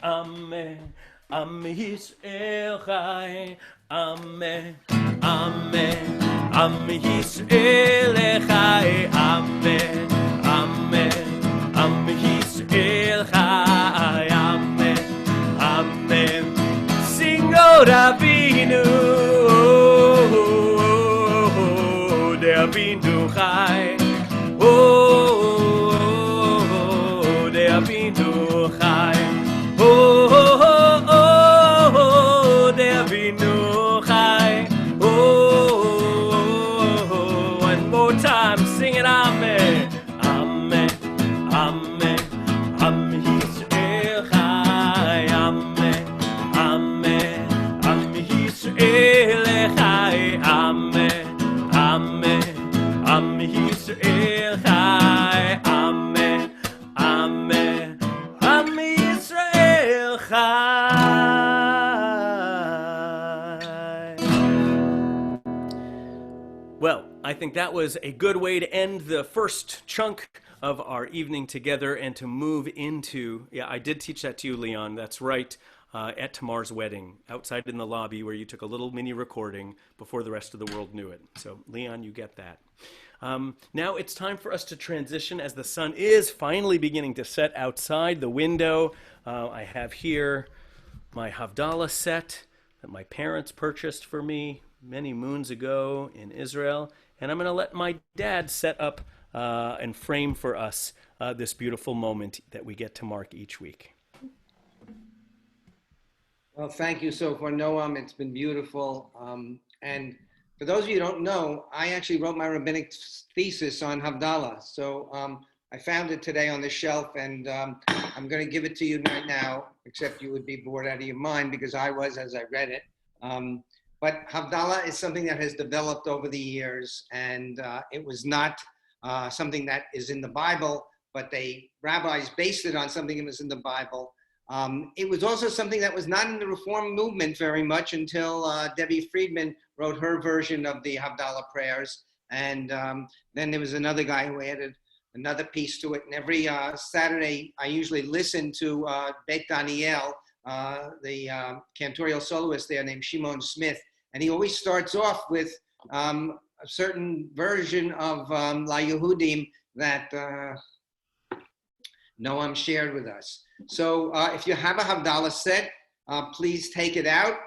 amen, amen Yisrael Chai. Amen, amen, amen Yisrael Chai. Amen, amen, amen Yisrael Chai. Amen, amen. Sing O Rabinu, de Avinu Chai. Oh, de Avinu Chai. Oh, de Avinu Chai. Oh, one more time, sing it, amen, amen, amen, amen Yisrael Chai. Amen, amen, amen Yisrael Chai. Amen, amen, amen Yisrael Chai. Amen, amen, amen Yisrael Chai. Well, I think that was a good way to end the first chunk of our evening together and to move into, I did teach that to you, Leon, that's right, at Tamar's wedding, outside in the lobby where you took a little mini recording before the rest of the world knew it. So, Leon, you get that. Now it's time for us to transition as the sun is finally beginning to set outside the window. I have here my Havdalah set that my parents purchased for me many moons ago in Israel, and I'm going to let my dad set up and frame for us this beautiful moment that we get to mark each week. Well, thank you so far, Noam. It's been beautiful. And For those of you who don't know, I actually wrote my rabbinic thesis on Havdalah. So I found it today on the shelf, and I'm going to give it to you right now, except you would be bored out of your mind because I was as I read it. But Havdalah is something that has developed over the years, and it was not something that is in the Bible, but rabbis based it on something that was in the Bible. It was also something that was not in the Reform movement very much until Debbie Friedman wrote her version of the Havdalah prayers. And then there was another guy who added another piece to it. And every Saturday, I usually listen to Beit Daniel, the cantorial soloist there named Shimon Smith. And he always starts off with a certain version of La Yehudim that Noam shared with us. So if you have a Havdalah set, please take it out.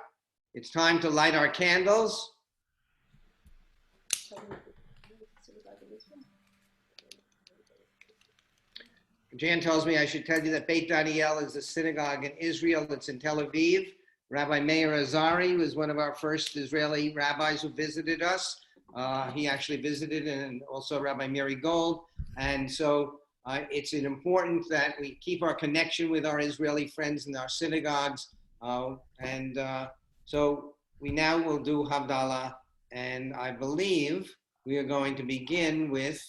It's time to light our candles. Jan tells me I should tell you that Beit Daniel is a synagogue in Israel that's in Tel Aviv. Rabbi Meir Azari was one of our first Israeli rabbis who visited us. He actually visited, and also Rabbi Miri Gold. And so it's important that we keep our connection with our Israeli friends in our synagogues. So we now will do Havdalah, and I believe we are going to begin with,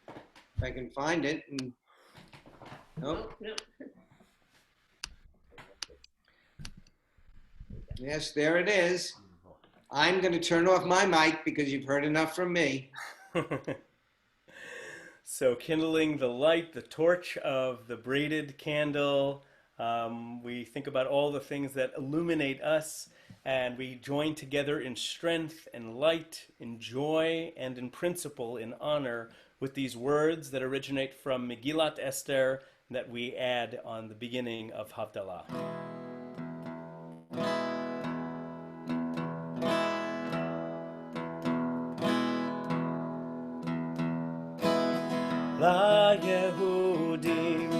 if I can find it. Nope. No. Yes, there it is. I'm going to turn off my mic because you've heard enough from me. So kindling the light, the torch of the braided candle, we think about all the things that illuminate us, and we join together in strength and light, in joy and in principle, in honor, with these words that originate from Megillat Esther that we add on the beginning of Havdalah. La Yehudim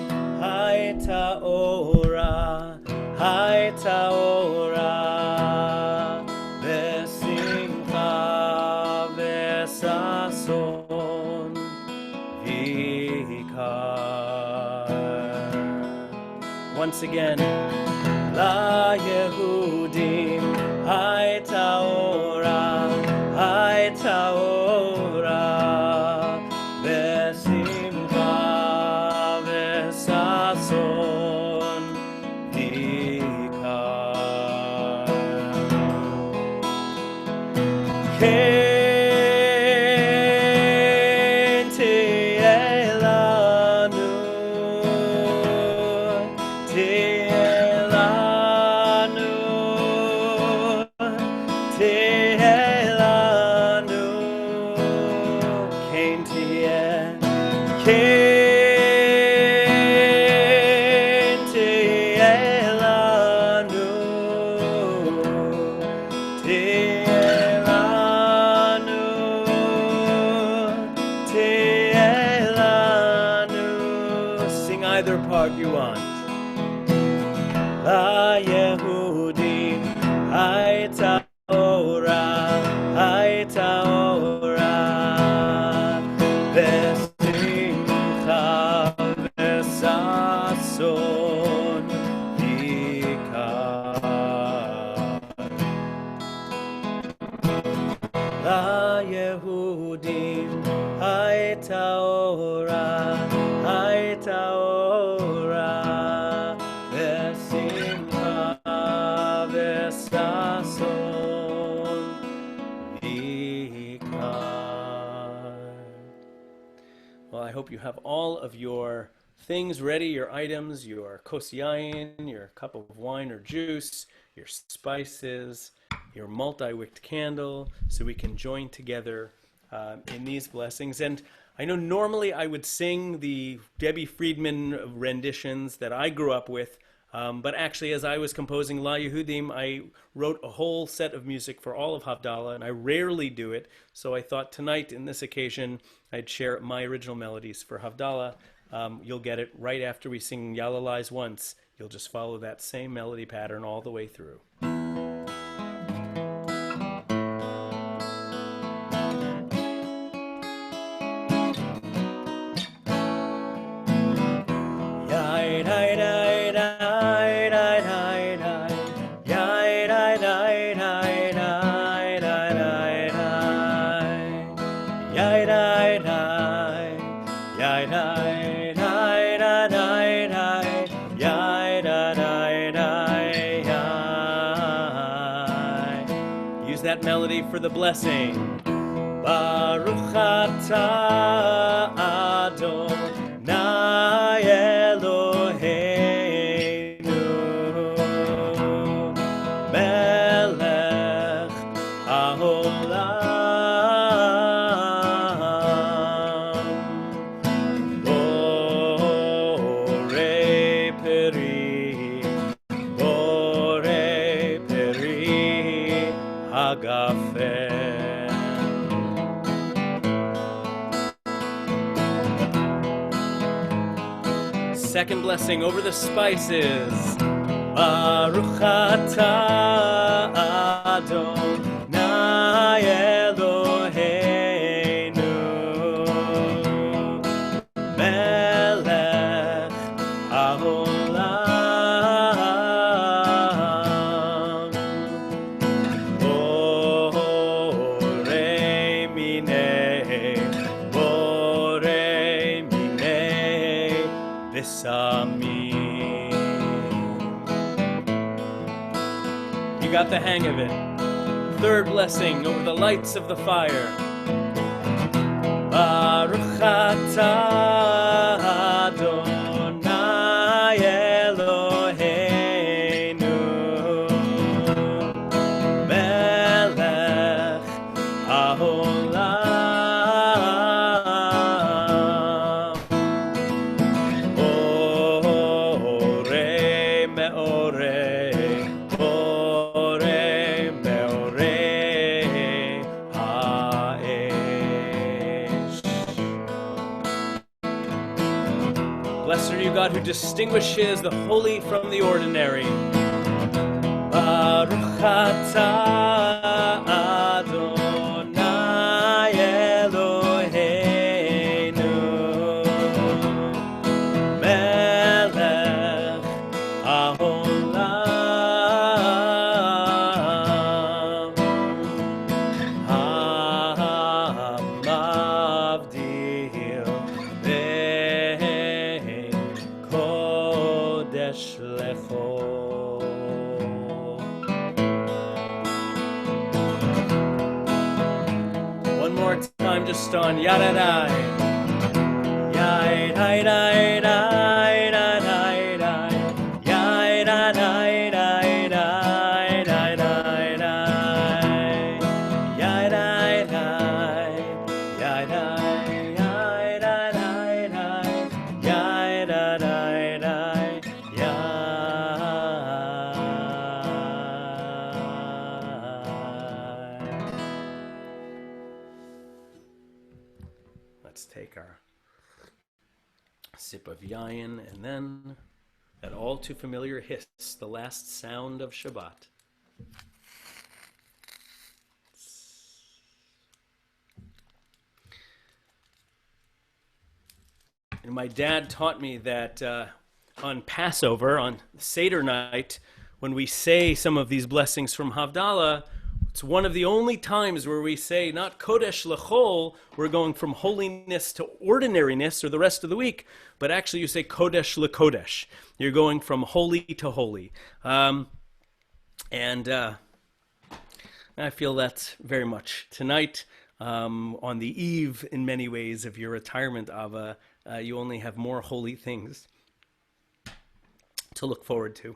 hayta ora v'simcha v'sason v'ikar. Once again, La Yehudim hayta ora v'simcha v'sason v'ikar. Ken tihye lanu Sing either part you want. La Yehudim hayta ora v'simcha v'sason v'ikar. La Yehudim hayta ora v'simcha v'sason v'ikar. Well, I hope you have all of your things ready, your items, your kos yain, your cup of wine or juice, your spices, your multi-wicked candle, so we can join together in these blessings. And I know normally I would sing the Debbie Friedman renditions that I grew up with, but actually as I was composing La Yehudim, I wrote a whole set of music for all of Havdalah, and I rarely do it, so I thought tonight, in this occasion, I'd share my original melodies for Havdalah. You'll get it right after we sing Yalalais once. You'll just follow that same melody pattern all the way through. Use that melody for the blessing. Baruch atah Adonai Eloheinu melech haolam borei peri hagafen. Second blessing over the spices. Baruch atah Adonai Eloheinu melech haolam borei minei v'samim. You got the hang of it. Third blessing over the lights of the fire. Baruch atah Adonai Eloheinu melech haolam borei meorei ha'esh. Blessed are you, God, who distinguishes the holy from the ordinary. Baruch atah Adonai Eloheinu melech haolam hamavdil ben kodesh lechol. One more time, just on Yadadai. Yadadai. Let's take our sip of yayin, and then that all too familiar hiss, the last sound of Shabbat. And my dad taught me that on Passover, on Seder night, when we say some of these blessings from Havdalah, it's one of the only times where we say not Kodesh L'chol, we're going from holiness to ordinariness or the rest of the week, but actually you say Kodesh L'Kodesh. You're going from holy to holy. And I feel that's very much tonight, on the eve, in many ways, of your retirement, Ava, you only have more holy things to look forward to.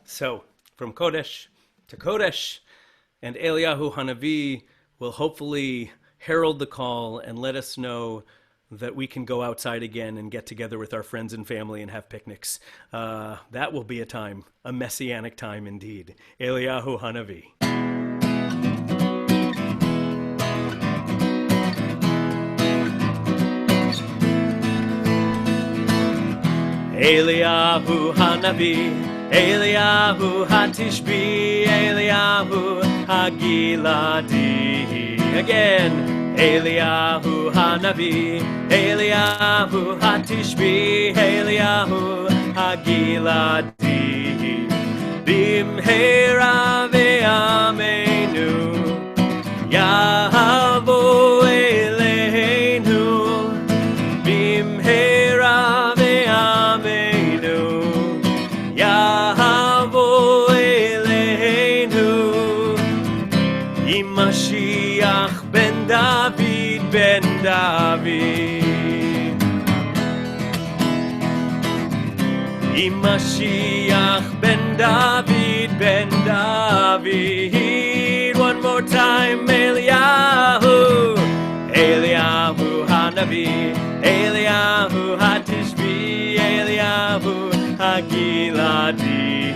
So, from Kodesh to Kodesh, and Eliyahu Hanavi will hopefully herald the call and let us know that we can go outside again and get together with our friends and family and have picnics. That will be a time, a messianic time indeed. Eliyahu Hanavi. Eliyahu Hanavi, Eliyahu Hatishbi, Eliyahu Hagiladi. Again, Eliyahu Hanavi, Eliyahu Hatishbi, Eliyahu Hagiladi. Bimhera ve'amenu, Yahavo Eleinu, Bimhera David. Mashiach ben David, ben David. One more time, Eliyahu, Eliyahu Hanavi, Eliyahu Hatishbi, Eliyahu Hagiladi,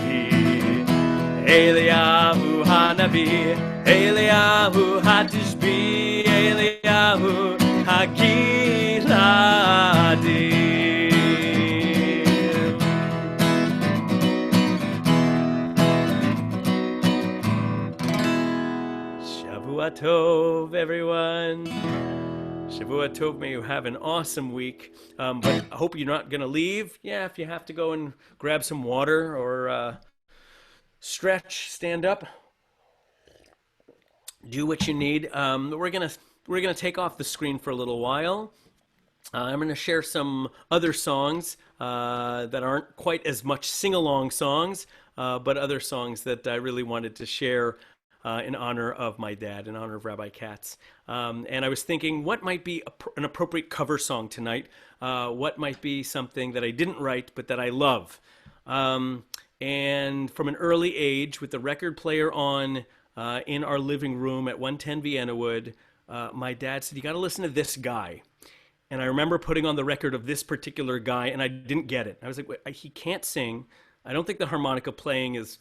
Eliyahu Hanavi, Eliyahu Hatishbi, Eliyahu Hagiladi. Shavua Tov, everyone. Shavua Tov, may you have an awesome week. But I hope you're not going to leave. Yeah, if you have to go and grab some water or stretch, stand up, do what you need. We're gonna take off the screen for a little while. I'm going to share some other songs that aren't quite as much sing-along songs, but other songs that I really wanted to share in honor of my dad, in honor of Rabbi Katz. And I was thinking, what might be an appropriate cover song tonight? What might be something that I didn't write, but that I love? And from an early age, with the record player on in our living room at 110 Vienna Wood, my dad said, you got to listen to this guy. And I remember putting on the record of this particular guy, and I didn't get it. I was like, wait, he can't sing. I don't think the harmonica playing is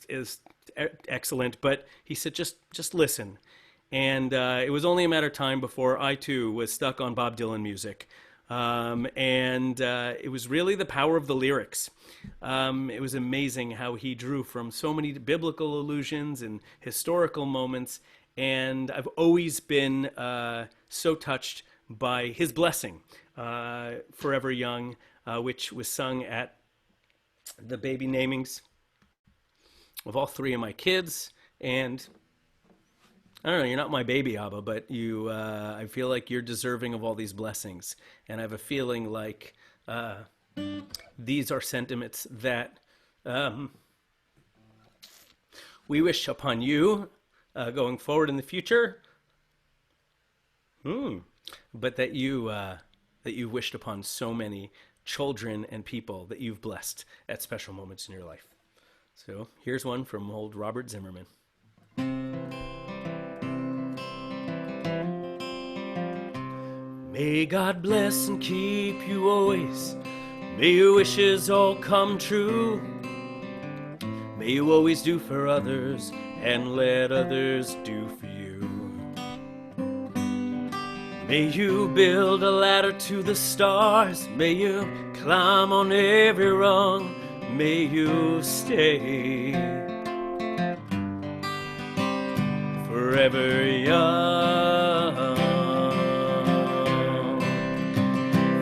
excellent, but he said, just listen. And it was only a matter of time before I, too, was stuck on Bob Dylan music. It was really the power of the lyrics. It was amazing how he drew from so many biblical allusions and historical moments. And I've always been so touched by his blessing, Forever Young, which was sung at the baby namings of all three of my kids. And I don't know, you're not my baby, Abba, but you, I feel like you're deserving of all these blessings. And I have a feeling like these are sentiments that we wish upon you going forward in the future. But that you wished upon so many children and people that you've blessed at special moments in your life. So here's one from old Robert Zimmerman. May God bless and keep you always. May your wishes all come true. May you always do for others and let others do for you. May you build a ladder to the stars. May you climb on every rung. May you stay forever young.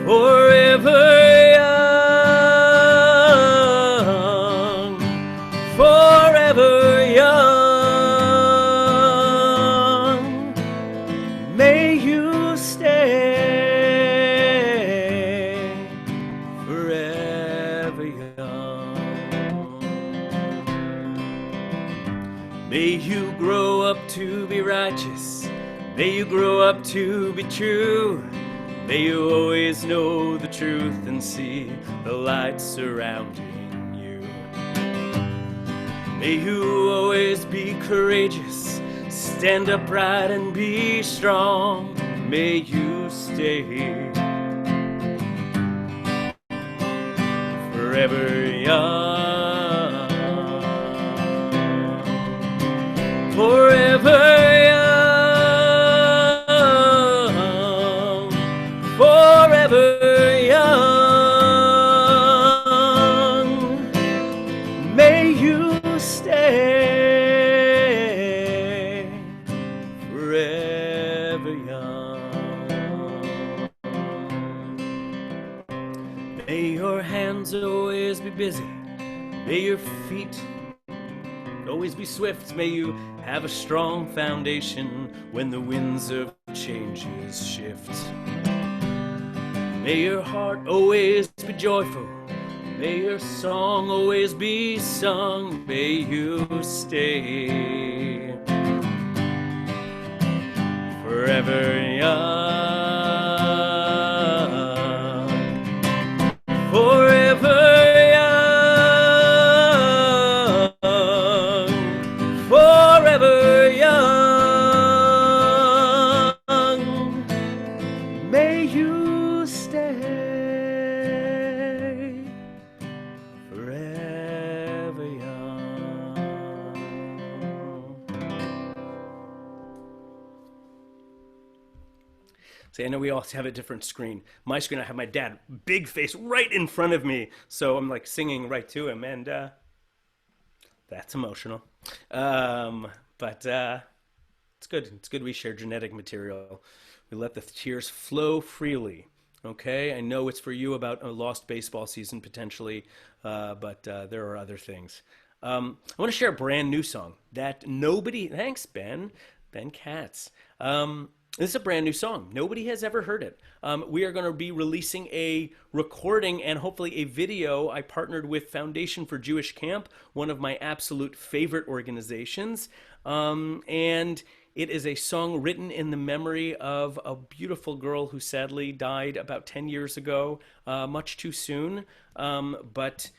Forever young. Forever young. May you stay forever young. May you grow up to be righteous. May you grow up to be true. May you always know the truth and see the light surrounding you. May you always be courageous, stand upright and be strong. May you stay forever young. Forever young. Forever young. May you stay forever young. May your hands always be busy. May your feet always be swift. May you have a strong foundation when the winds of changes shift. May your heart always be joyful. May your song always be sung. May you stay forever young. See, I know we all have a different screen. My screen, I have my dad, big face, right in front of me. So I'm like singing right to him, and that's emotional. But it's good. It's good we share genetic material. We let the tears flow freely. Okay, I know it's for you about a lost baseball season potentially, but there are other things. I want to share a brand new song that nobody, thanks Ben Katz. This is a brand new song. Nobody has ever heard it. We are going to be releasing a recording and hopefully a video. I partnered with Foundation for Jewish Camp, one of my absolute favorite organizations. And it is a song written in the memory of a beautiful girl who sadly died about 10 years ago, much too soon. But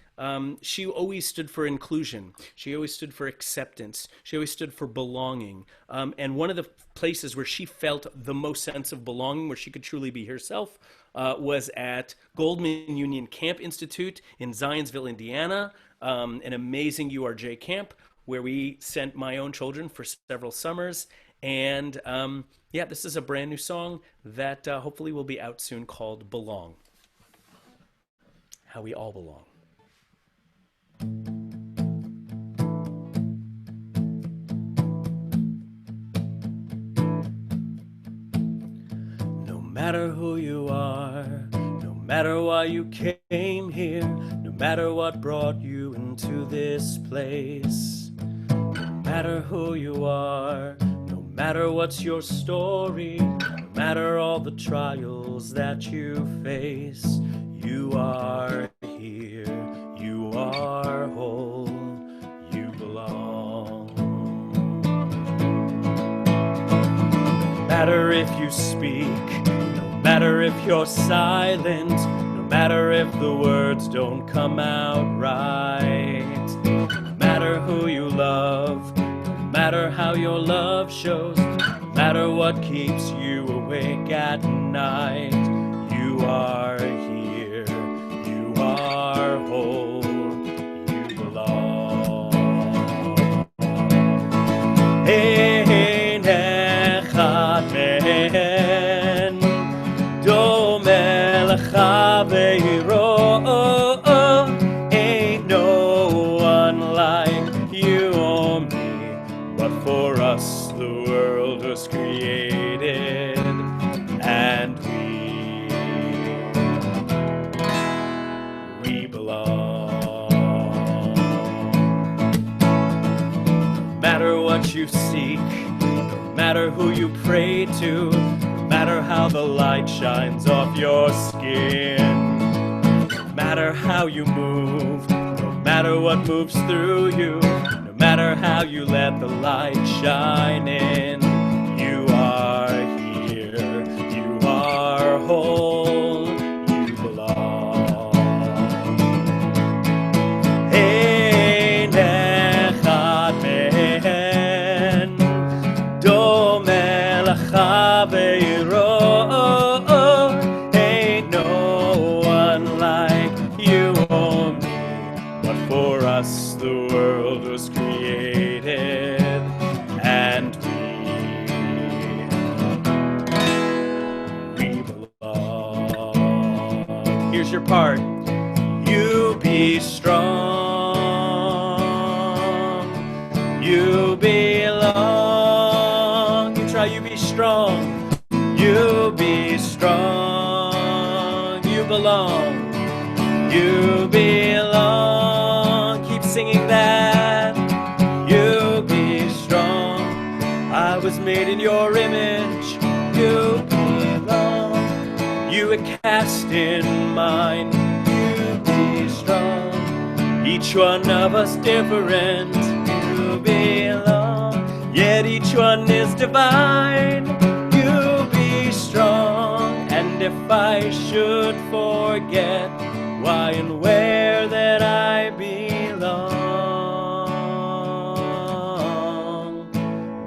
she always stood for inclusion. She always stood for acceptance. She always stood for belonging. And one of the places where she felt the most sense of belonging, where she could truly be herself, was at Goldman Union Camp Institute in Zionsville, Indiana, an amazing URJ camp where we sent my own children for several summers. And yeah, this is a brand new song that hopefully will be out soon called Belong. How we all belong. No matter who you are, no matter why you came here, no matter what brought you into this place, no matter who you are, no matter what's your story, no matter all the trials that you face, you are here, you are whole, you belong. No matter if you speak, no matter if you're silent, no matter if the words don't come out right, no matter who you love, no matter how your love shows, no matter what keeps you awake at night, you are here, you are whole, you belong. Ein echad mehen domeh lecha ve'iro, ain't no one like you or me, but for us the world was created, and we belong. No matter what you seek, no matter who you pray to, no matter how the light shines off your skin, no matter how you move, no matter what moves through you, no matter how you let the light shine in, you are here, you are whole, you belong. Ein echad mehen domeh lecha ve'iro, ain't no one like you or me, but for us the world was created, and we belong. Here's your part. You be strong, you belong. You try, you be strong, you be strong, you belong, you belong. Keep singing that. You be strong, I was made in your image, you belong, you were cast in mine, you be strong, each one of us different, you belong, yet each one is divine, you be strong, and if I should forget why and where that I belong,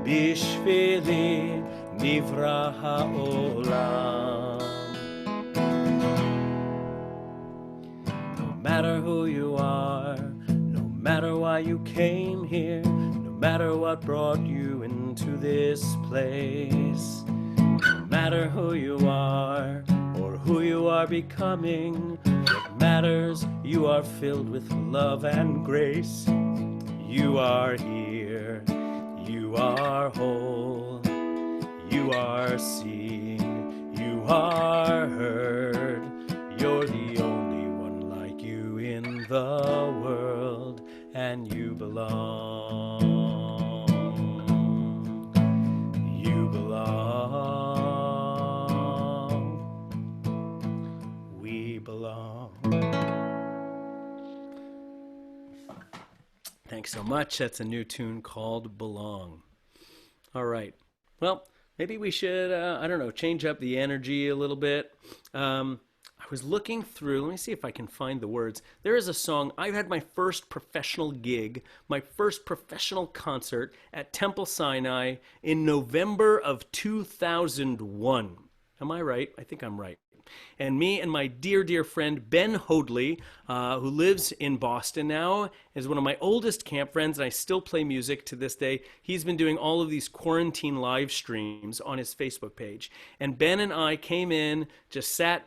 Bishvili nivra ha'olam. No matter who you are, no matter why you came here, no matter what brought you into this place, no matter who you are or who you are becoming. What matters, you are filled with love and grace. You are here, you are whole, you are seen, you are heard. You're the only one like you in the world, and you belong. You belong. We belong. Thanks so much. That's a new tune called Belong. All right. Well, maybe we should, I don't know, change up the energy a little bit. I was looking through, let me see if I can find the words. There is a song, I had my first professional gig, my first professional concert at Temple Sinai in November of 2001. Am I right? I think I'm right. And me and my dear, dear friend Ben Hoadley, who lives in Boston now, is one of my oldest camp friends, and I still play music to this day. He's been doing all of these quarantine live streams on his Facebook page. And Ben and I came in, just sat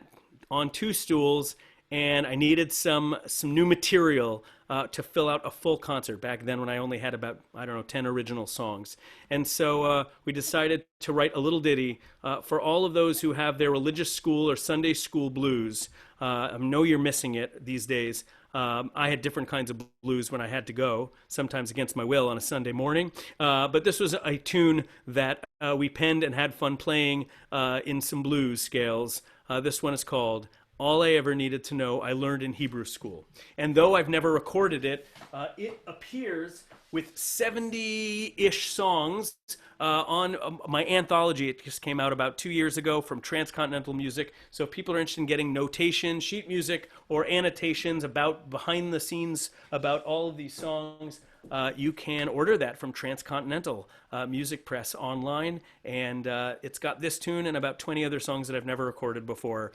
on two stools, and I needed some new material to fill out a full concert back then when I only had about, 10 original songs. And so we decided to write a little ditty for all of those who have their religious school or Sunday school blues. I know you're missing it these days. I had different kinds of blues when I had to go, sometimes against my will on a Sunday morning. But this was a tune that we penned and had fun playing in some blues scales. This one is called All I Ever Needed to Know I Learned in Hebrew School. And though I've never recorded it, it appears with 70-ish songs on my anthology. It just came out about 2 years ago from Transcontinental Music. So if people are interested in getting notation, sheet music, or annotations about behind the scenes about all of these songs, you can order that from Transcontinental Music Press online. And it's got this tune and about 20 other songs that I've never recorded before.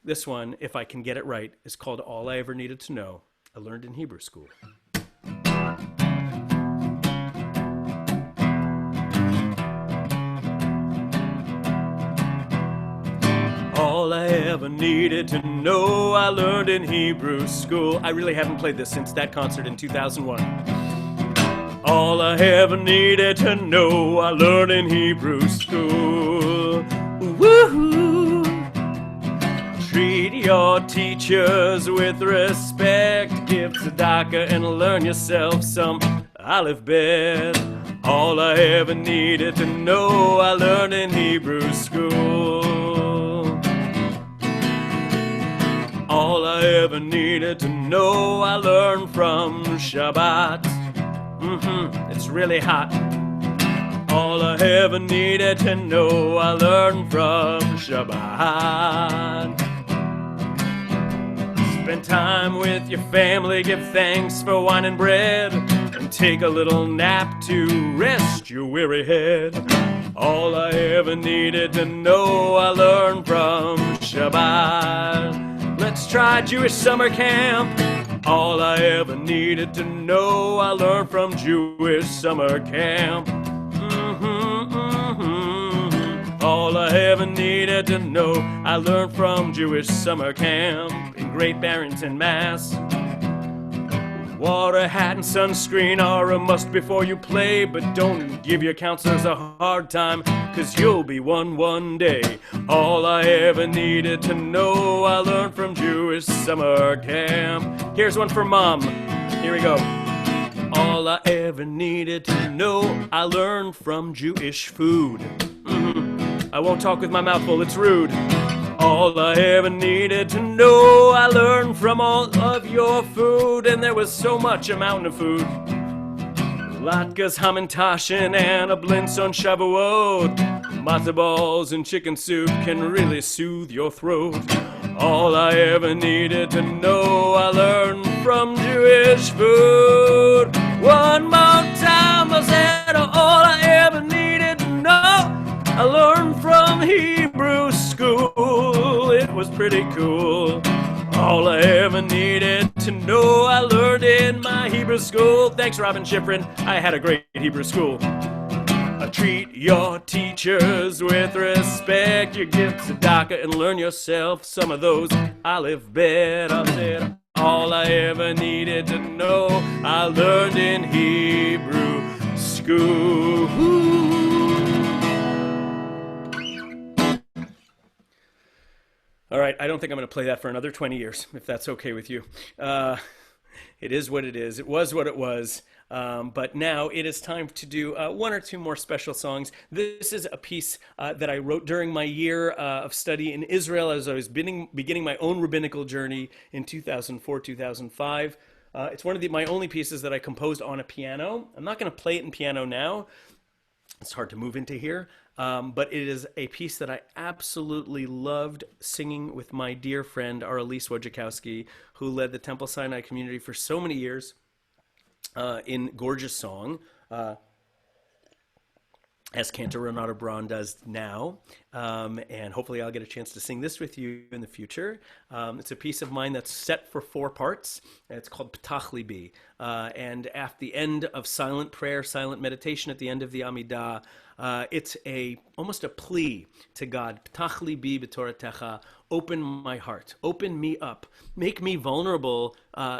This one, if I can get it right, is called All I Ever Needed to Know I Learned in Hebrew School. All I ever needed to know I learned in Hebrew school. I really haven't played this since that concert in 2001. All I ever needed to know I learned in Hebrew school. Woohoo! Treat your teachers with respect. Give tzedakah and learn yourself some Aleph Bet. All I ever needed to know I learned in Hebrew school. All I ever needed to know I learned from Shabbat. It's really hot. All I ever needed to know I learned from Shabbat. Spend time with your family, give thanks for wine and bread, and take a little nap to rest your weary head. All I ever needed to know I learned from Shabbat. Let's try Jewish summer camp. All I ever needed to know I learned from Jewish summer camp. All I ever needed to know I learned from Jewish summer camp in Great Barrington, Mass. Water, hat, and sunscreen are a must before you play, but don't give your counselors a hard time, 'cause you'll be one day. All I ever needed to know I learned from Jewish summer camp. Here's one for Mom. Here we go. All I ever needed to know I learned from Jewish food. I won't talk with my mouth full, it's rude. All I ever needed to know I learned from all of your food, and there was so much, a mountain of food. Latkes, hamantashen, and a blintz on Shavuot. Matzo balls and chicken soup can really soothe your throat. All I ever needed to know I learned from Jewish food. One more time I said all I ever needed to know I learned from Hebrew school. It was pretty cool. All I ever needed to know I learned in my Hebrew school. Thanks, Robin Schifrin. I had a great Hebrew school. A treat your teachers with respect. You give tzedakah and learn yourself some of those aleph bet. I said all I ever needed to know I learned in Hebrew school. All right, I don't think I'm going to play that for another 20 years, if that's okay with you. It is what it is. It was what it was. But now it is time to do one or two more special songs. This is a piece that I wrote during my year of study in Israel as I was beginning my own rabbinical journey in 2004, 2005. It's one of my only pieces that I composed on a piano. I'm not going to play it in piano now. It's hard to move into here. But it is a piece that I absolutely loved singing with my dear friend, Elise Wojciechowski, who led the Temple Sinai community for so many years in gorgeous song, as Cantor Renata Braun does now. And hopefully I'll get a chance to sing this with you in the future. It's a piece of mine that's set for 4 parts. It's called P'tach Libi. And at the end of silent prayer, silent meditation, at the end of the Amidah, it's almost a plea to God. P'tach libi b'toratecha. Open my heart. Open me up. Make me vulnerable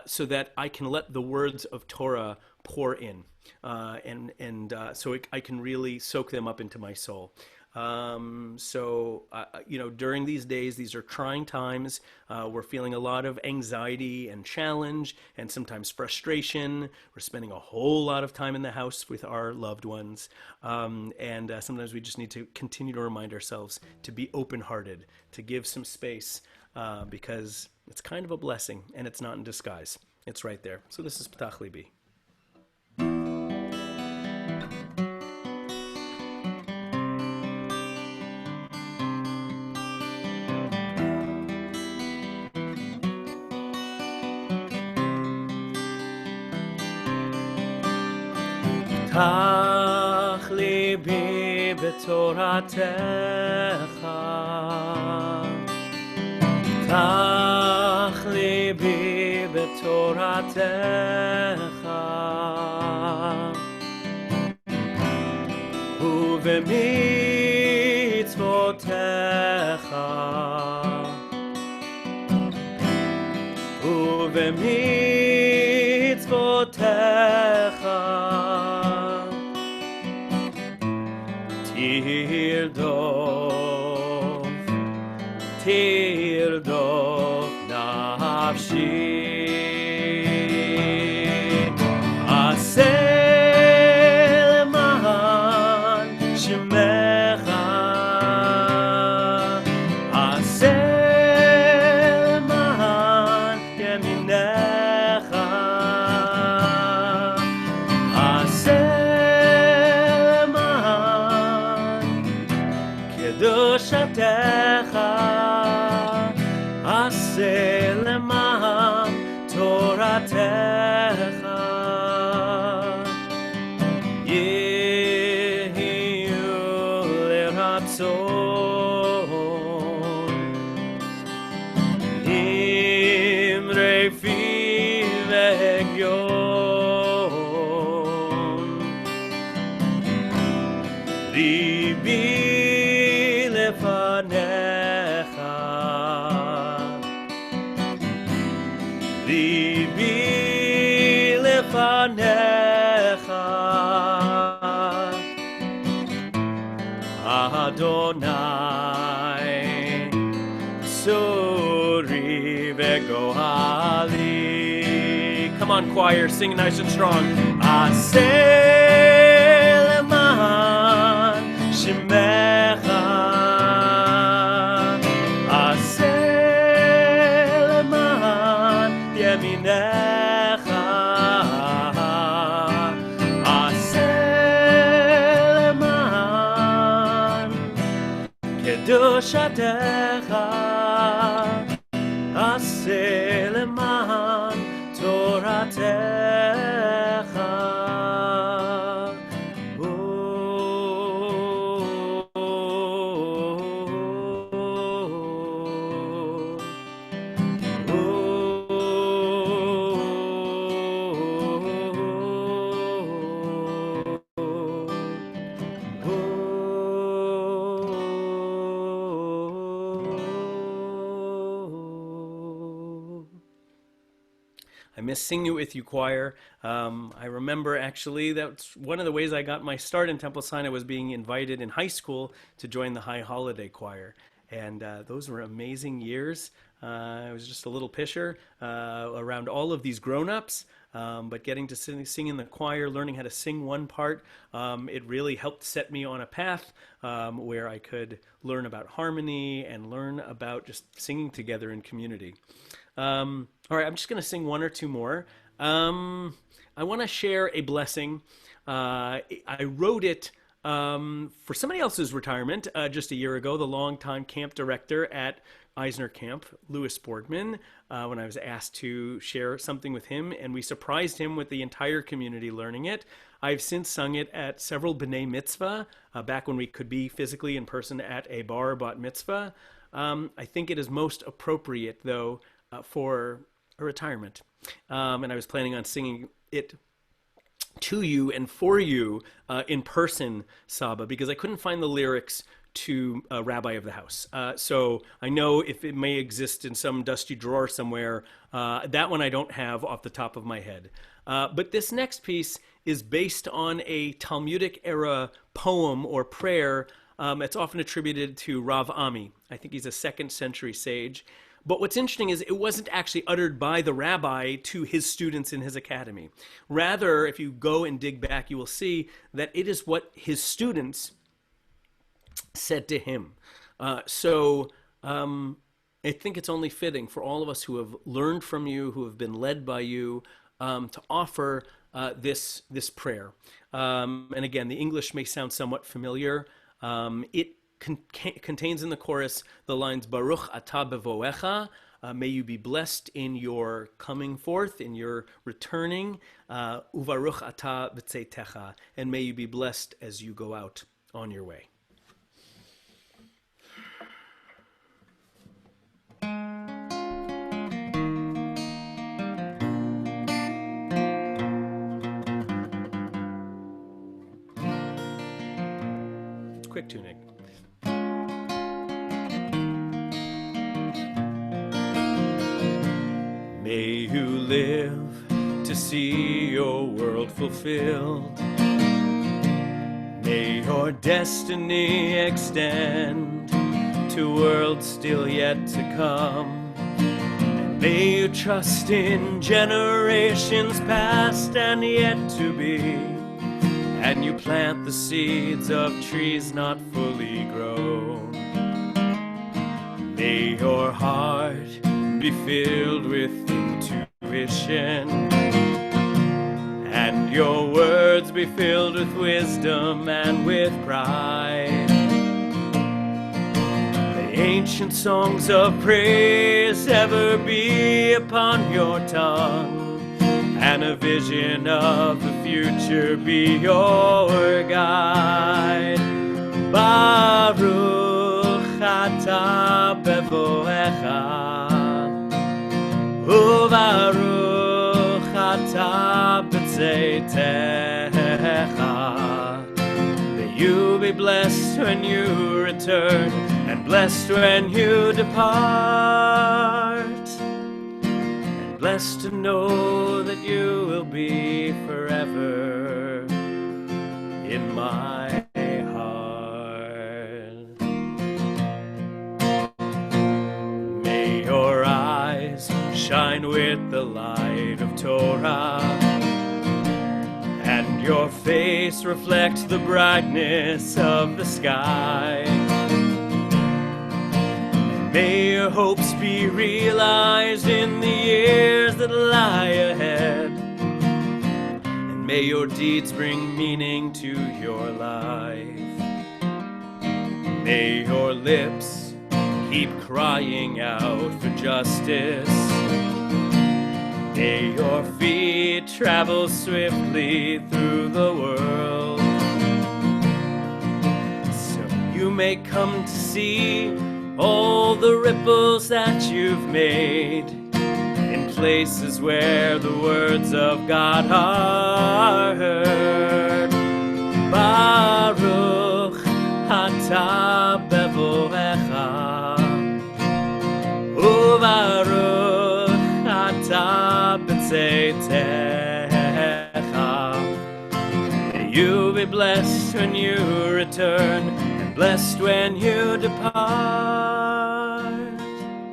so that I can let the words of Torah pour in. So I can really soak them up into my soul. During these days, these are trying times. We're feeling a lot of anxiety and challenge and sometimes frustration. We're spending a whole lot of time in the house with our loved ones. Sometimes we just need to continue to remind ourselves to be open-hearted, to give some space, because it's kind of a blessing and it's not in disguise. It's right there. So this is P'tach Libi. פתח ליבי בתורתך, פתח ליבי בתורתך, ובמצוותיך, ובמצוותיך, תרדוף נפשי. עשה למען שמך, עשה למען ימינך, עשה למען קדושתך, עשה למען תורתך. יהיו לרצון אמרי פי והגיון, ליבי לפניך, ליבי לפניך, אדוני צורי וגואלי. Come on, choir, sing nice and strong. עשה למען שמך, עשה למען ימינך, עשה למען קדושתך, עשה למען תורתך. I miss Singing It With You choir. I remember actually that's one of the ways I got my start in Temple Sinai was being invited in high school to join the High Holiday Choir. And those were amazing years. I was just a little pisher around all of these grown-ups, but getting to sing in the choir, learning how to sing one part, it really helped set me on a path where I could learn about harmony and learn about just singing together in community. All right, I'm just going to sing one or two more. I want to share a blessing. I wrote it for somebody else's retirement just a year ago, the longtime camp director at Eisner Camp, Louis Boardman, when I was asked to share something with him, and we surprised him with the entire community learning it. I've since sung it at several B'nai Mitzvah, back when we could be physically in person at a bar bat mitzvah. I think it is most appropriate, though, for a retirement. And I was planning on singing it to you and for you in person, Saba, because I couldn't find the lyrics to Rabbi of the House. So I know if it may exist in some dusty drawer somewhere, that one I don't have off the top of my head. But this next piece is based on a Talmudic era poem or prayer. It's often attributed to Rav Ami. I think he's a 2nd century sage. But what's interesting is it wasn't actually uttered by the rabbi to his students in his academy. Rather, if you go and dig back, you will see that it is what his students said to him. So I think it's only fitting for all of us who have learned from you, who have been led by you, to offer this prayer. And again, the English may sound somewhat familiar. It contains in the chorus the lines, Baruch atah bevoecha, may you be blessed in your coming forth, in your returning, uvaruch atah b'tzeitecha, and may you be blessed as you go out on your way. Quick tuning. May you live to see your world fulfilled. May your destiny extend to worlds still yet to come. And may you trust in generations past and yet to be. And you plant the seeds of trees not fully grown. May your heart be filled with intuition, and your words be filled with wisdom and with pride. May ancient songs of praise ever be upon your tongue, and a vision of the future be your guide. Baruch atah bevoecha, uvaruch atah b'tzeitecha. May you be blessed when you return, and blessed when you depart. Blessed to know that you will be forever in my heart. May your eyes shine with the light of Torah, and your face reflect the brightness of the sky. May your hopes be realized in the years that lie ahead, and may your deeds bring meaning to your life. May your lips keep crying out for justice. May your feet travel swiftly through the world, so you may come to see all the ripples that you've made in places where the words of God are heard. Baruch atah bevoecha, uvaruch atah b'tzeitecha. May you be blessed when you return, and blessed when you depart,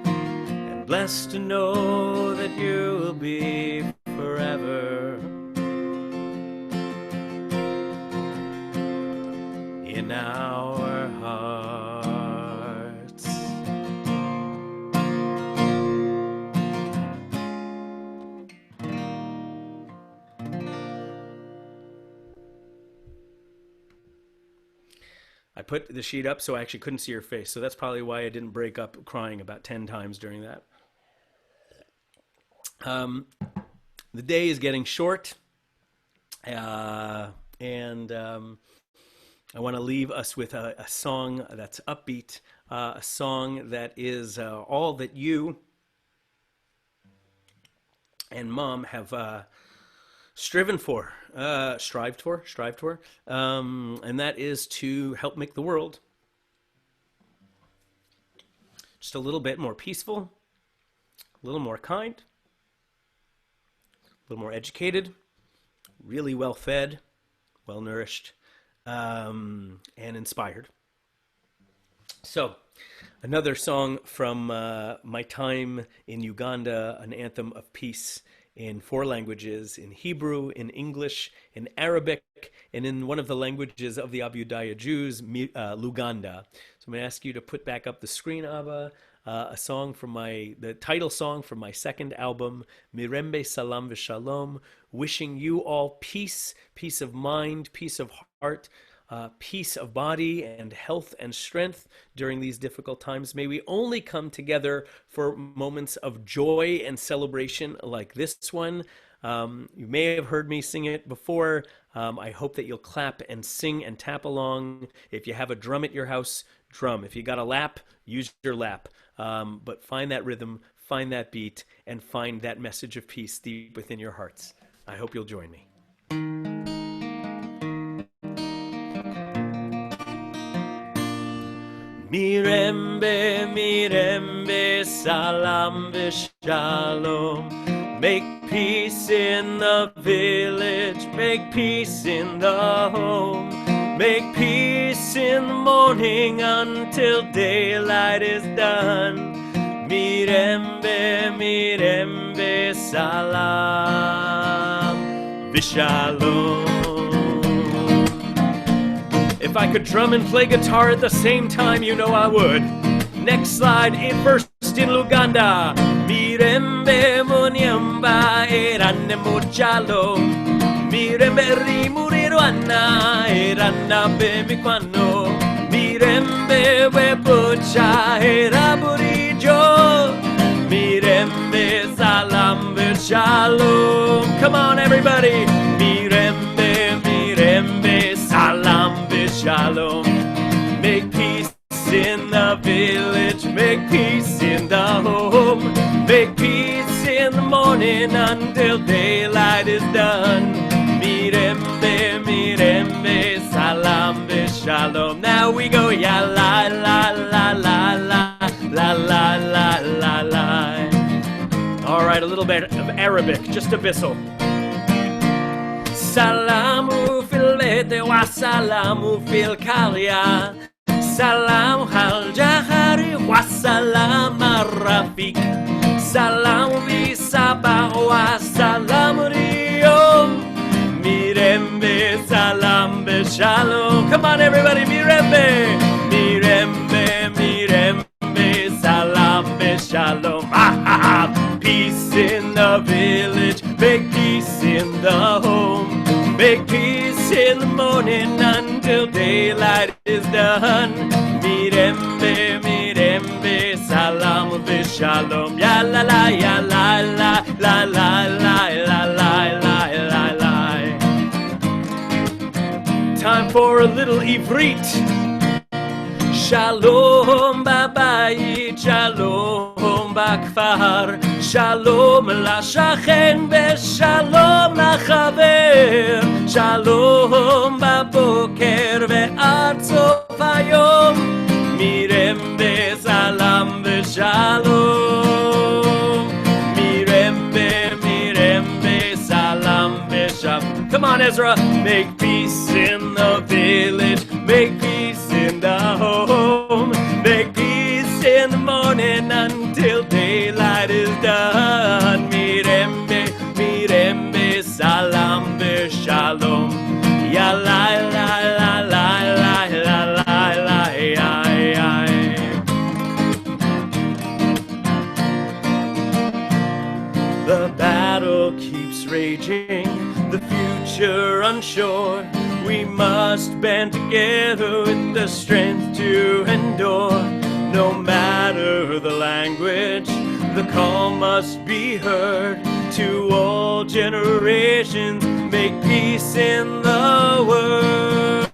and blessed to know that you will be forever in our hearts. I put the sheet up so I actually couldn't see your face, so that's probably why I didn't break up crying about 10 times during that. The day is getting short, and I want to leave us with a song that's upbeat, a song that is all that you and Mom have strived for, and that is to help make the world just a little bit more peaceful, a little more kind, a little more educated, really well fed, well nourished, and inspired. So, another song from my time in Uganda, an anthem of peace in 4 languages, in Hebrew, in English, in Arabic, and in one of the languages of the Abudaya Jews, Luganda. So I'm going to ask you to put back up the screen, Abba, a song from the title song from my second album, Mirembe Salam V'Shalom, wishing you all peace, peace of mind, peace of heart, peace of body and health and strength during these difficult times. May we only come together for moments of joy and celebration like this one. You may have heard me sing it before. I hope that you'll clap and sing and tap along. If you have a drum at your house, drum. If you got a lap, use your lap. But find that rhythm, find that beat, and find that message of peace deep within your hearts. I hope you'll join me. Mirembe, mirembe, salam v'shalom. Make peace in the village, make peace in the home. Make peace in the morning until daylight is done. Mirembe, mirembe, salam v'shalom. If I could drum and play guitar at the same time, you know I would. Next slide, first in Luganda. Mirembe munyamba eranne muchalo. Mirembe rimuriruana eranna bemikwano. Mirembe webucha eraburijo. Mirembe salam v'shalom. Come on everybody. Mirembe, mirembe salam v'shalom. Make peace in the village, make peace in the home. Make peace in the morning until daylight is done. Mirembe, mirembe, salam v'shalom. Now we go, ya la la la la la la la la la la. All right, a little bit of Arabic, just a bissel. Salamu fil bete wa salamu fil karya. Salam al jahari wa salam al rafiq. Salam vi sabah wa salam riyom. Mirembe salam v'shalom. Come on everybody, mirembe. Mirembe, mirembe, salam v'shalom. Peace in the village, make peace in the home. Make peace in the morning until daylight is done. Mirembe, mirembe, salam v'shalom. Ya la la, ya la la, la la la, la la la la la. Time for a little Ivrit. Shalom babayit, shalom bakfar, shalom לשכן ושלום לחבר, שלום בבוקר ועד סוף היום, mirembe salam ושלום, mirembe, mirembe Come on, Ezra. Make peace in the village. Make peace in the home. Make peace in the morning until daylight is done. Mirembe, salam, shalom. Ya la la la la la la la la. The battle keeps raging, the future unsure. We must band together with the strength to endure. No matter the language, the call must be heard. To all generations, make peace in the world.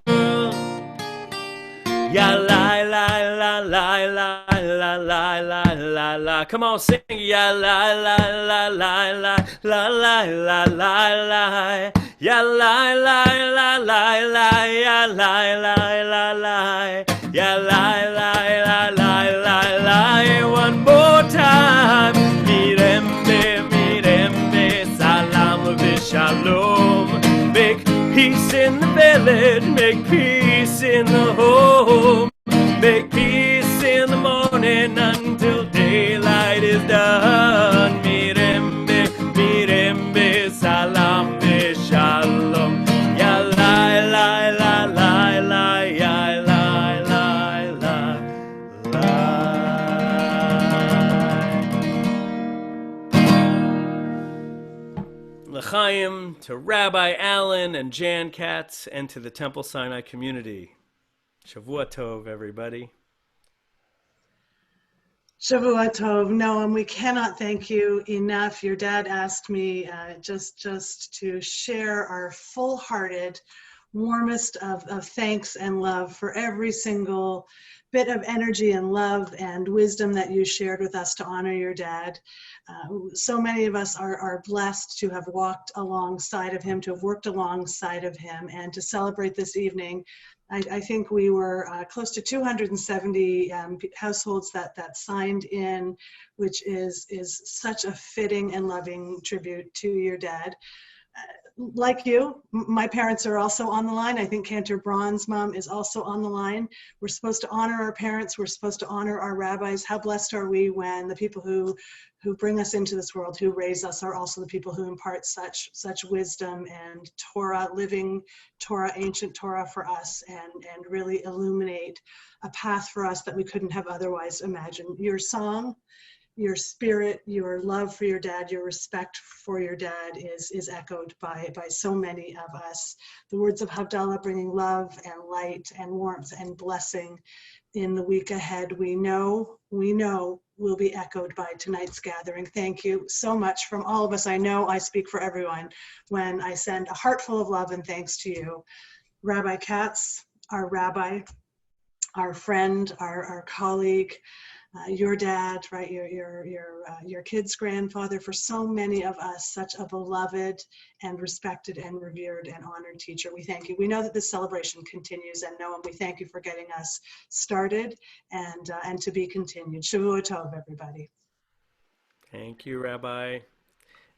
Ya la la la la la la la la la la. Come on, sing. Ya la la la la la la la la la la. Ya la la la la la ya la la la la. Ya la la la la la la. One more time. Mirembe, salam v'shalom. Make peace in the village, make peace in the home. Make peace in the morning until daylight is done. Mirembe, salam v'shalom. Ya la la la la la ya la la la la. L'chaim to Rabbi Allen and Jan Katz, and to the Temple Sinai community. Shavua Tov, everybody. Shavua Tov. Noam, we cannot thank you enough. Your dad asked me just to share our full-hearted, warmest of thanks and love for every single bit of energy and love and wisdom that you shared with us to honor your dad. So many of us are blessed to have walked alongside of him, to have worked alongside of him, and to celebrate this evening. I think we were close to 270 households that signed in, which is such a fitting and loving tribute to your dad. Like you, my parents are also on the line. I think Cantor Braun's mom is also on the line. We're supposed to honor our parents. We're supposed to honor our rabbis. How blessed are we when the people who bring us into this world, who raise us, are also the people who impart such wisdom and Torah, living Torah, ancient Torah for us, and really illuminate a path for us that we couldn't have otherwise imagined. Your song, your spirit, your love for your dad, your respect for your dad is echoed by so many of us. The words of Havdalah bringing love and light and warmth and blessing in the week ahead, we know will be echoed by tonight's gathering. Thank you so much from all of us. I know I speak for everyone when I send a heart full of love and thanks to you. Rabbi Katz, our rabbi, our friend, our colleague, your dad, right? Your kid's grandfather. For so many of us, such a beloved and respected and revered and honored teacher. We thank you. We know that this celebration continues, and Noam, we thank you for getting us started and to be continued. Shavua Tov, everybody. Thank you, Rabbi,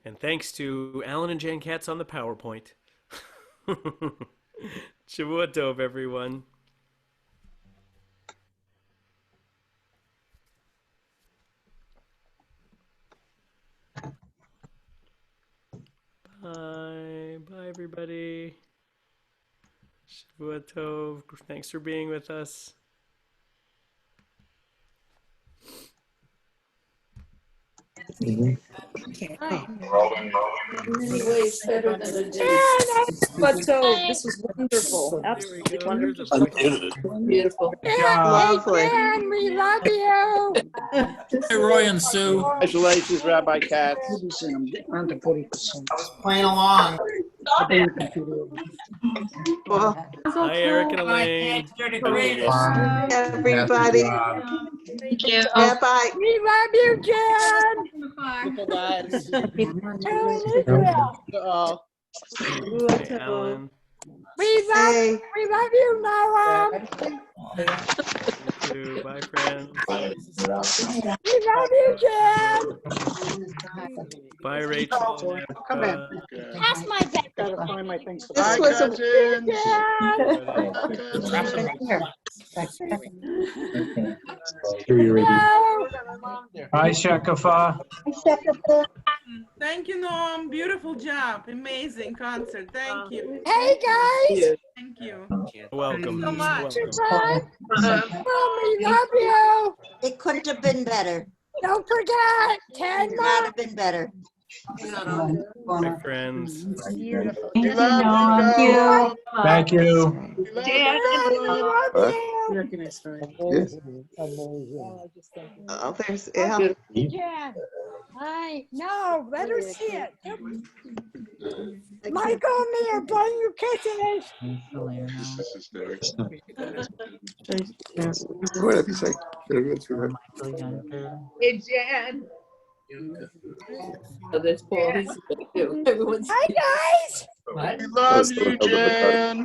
and thanks to Alan and Jan Katz on the PowerPoint. Shavua Tov, everyone. Bye, everybody. Shavua Tov. Thanks for being with us. Anyways, better than a day. But so this was wonderful. Absolutely wonderful. Beautiful. Lovely. Dan, we love you. Hey, Roy and Sue. Congratulations, Rabbi Katz. Playing along. Well, Hi, Eric and Elaine. everybody. Thank you. Rabbi. We love you, Jen. Hey, Alan. We love you, Noam. too. Bye, friends. We love you, Jan. Bye, Rachel. Come in. Pass my back. Gotta find my things. Bye, cousins. Jan. Hello. Hi, Shakafa. Thank you, Noam. Beautiful job. Amazing concert. Thank you. Hey, guys. Thank you. Welcome. So much. Goodbye. We love you. It couldn't have been better. Don't forget, 10 Could more. not have been better. Bye, friends. We love you, Noam. Thank you. We love Jan, we you. love you. Where can I start? Oh, there's Jan. Hi. No, let her see it. Michael and me are blowing you kisses. Hey, Jan. Oh, there's Paul. He's good too. Everyone's Hi, guys. We love you, Jen.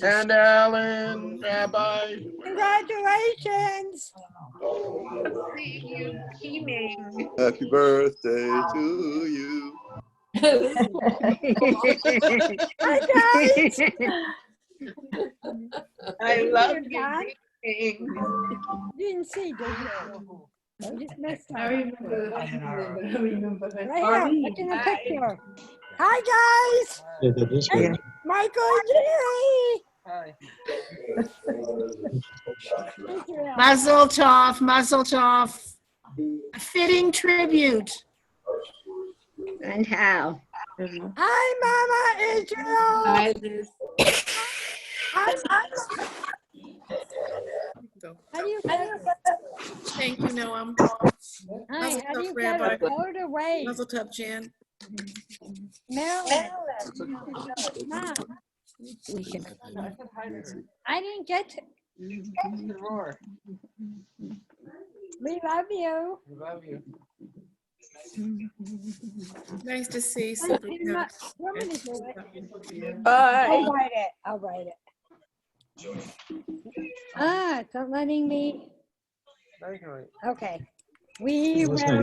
And Alan, Rabbi. Congratulations. See you teaming. Happy birthday to you. Hi, guys. I love you Jan. teaming. Didn't see, did you? You just missed I her. remember. Right here, look in the picture. Hi, guys. And Michael and Jerry. Mazel tov, mazel tov. A fitting tribute. And how? Hi, Mama Israel. Hi, Liz. Hi, Mama. How do you get it? Thank you, Noam. Hi, how do you get Rabbi. it? Hold it away. Mazel tov, Jan. Marilyn. Mom. I didn't get to. We love you. Nice to see. Want me to do it? Bye. I'll write it. Ah, it's not letting me. Okay. We will.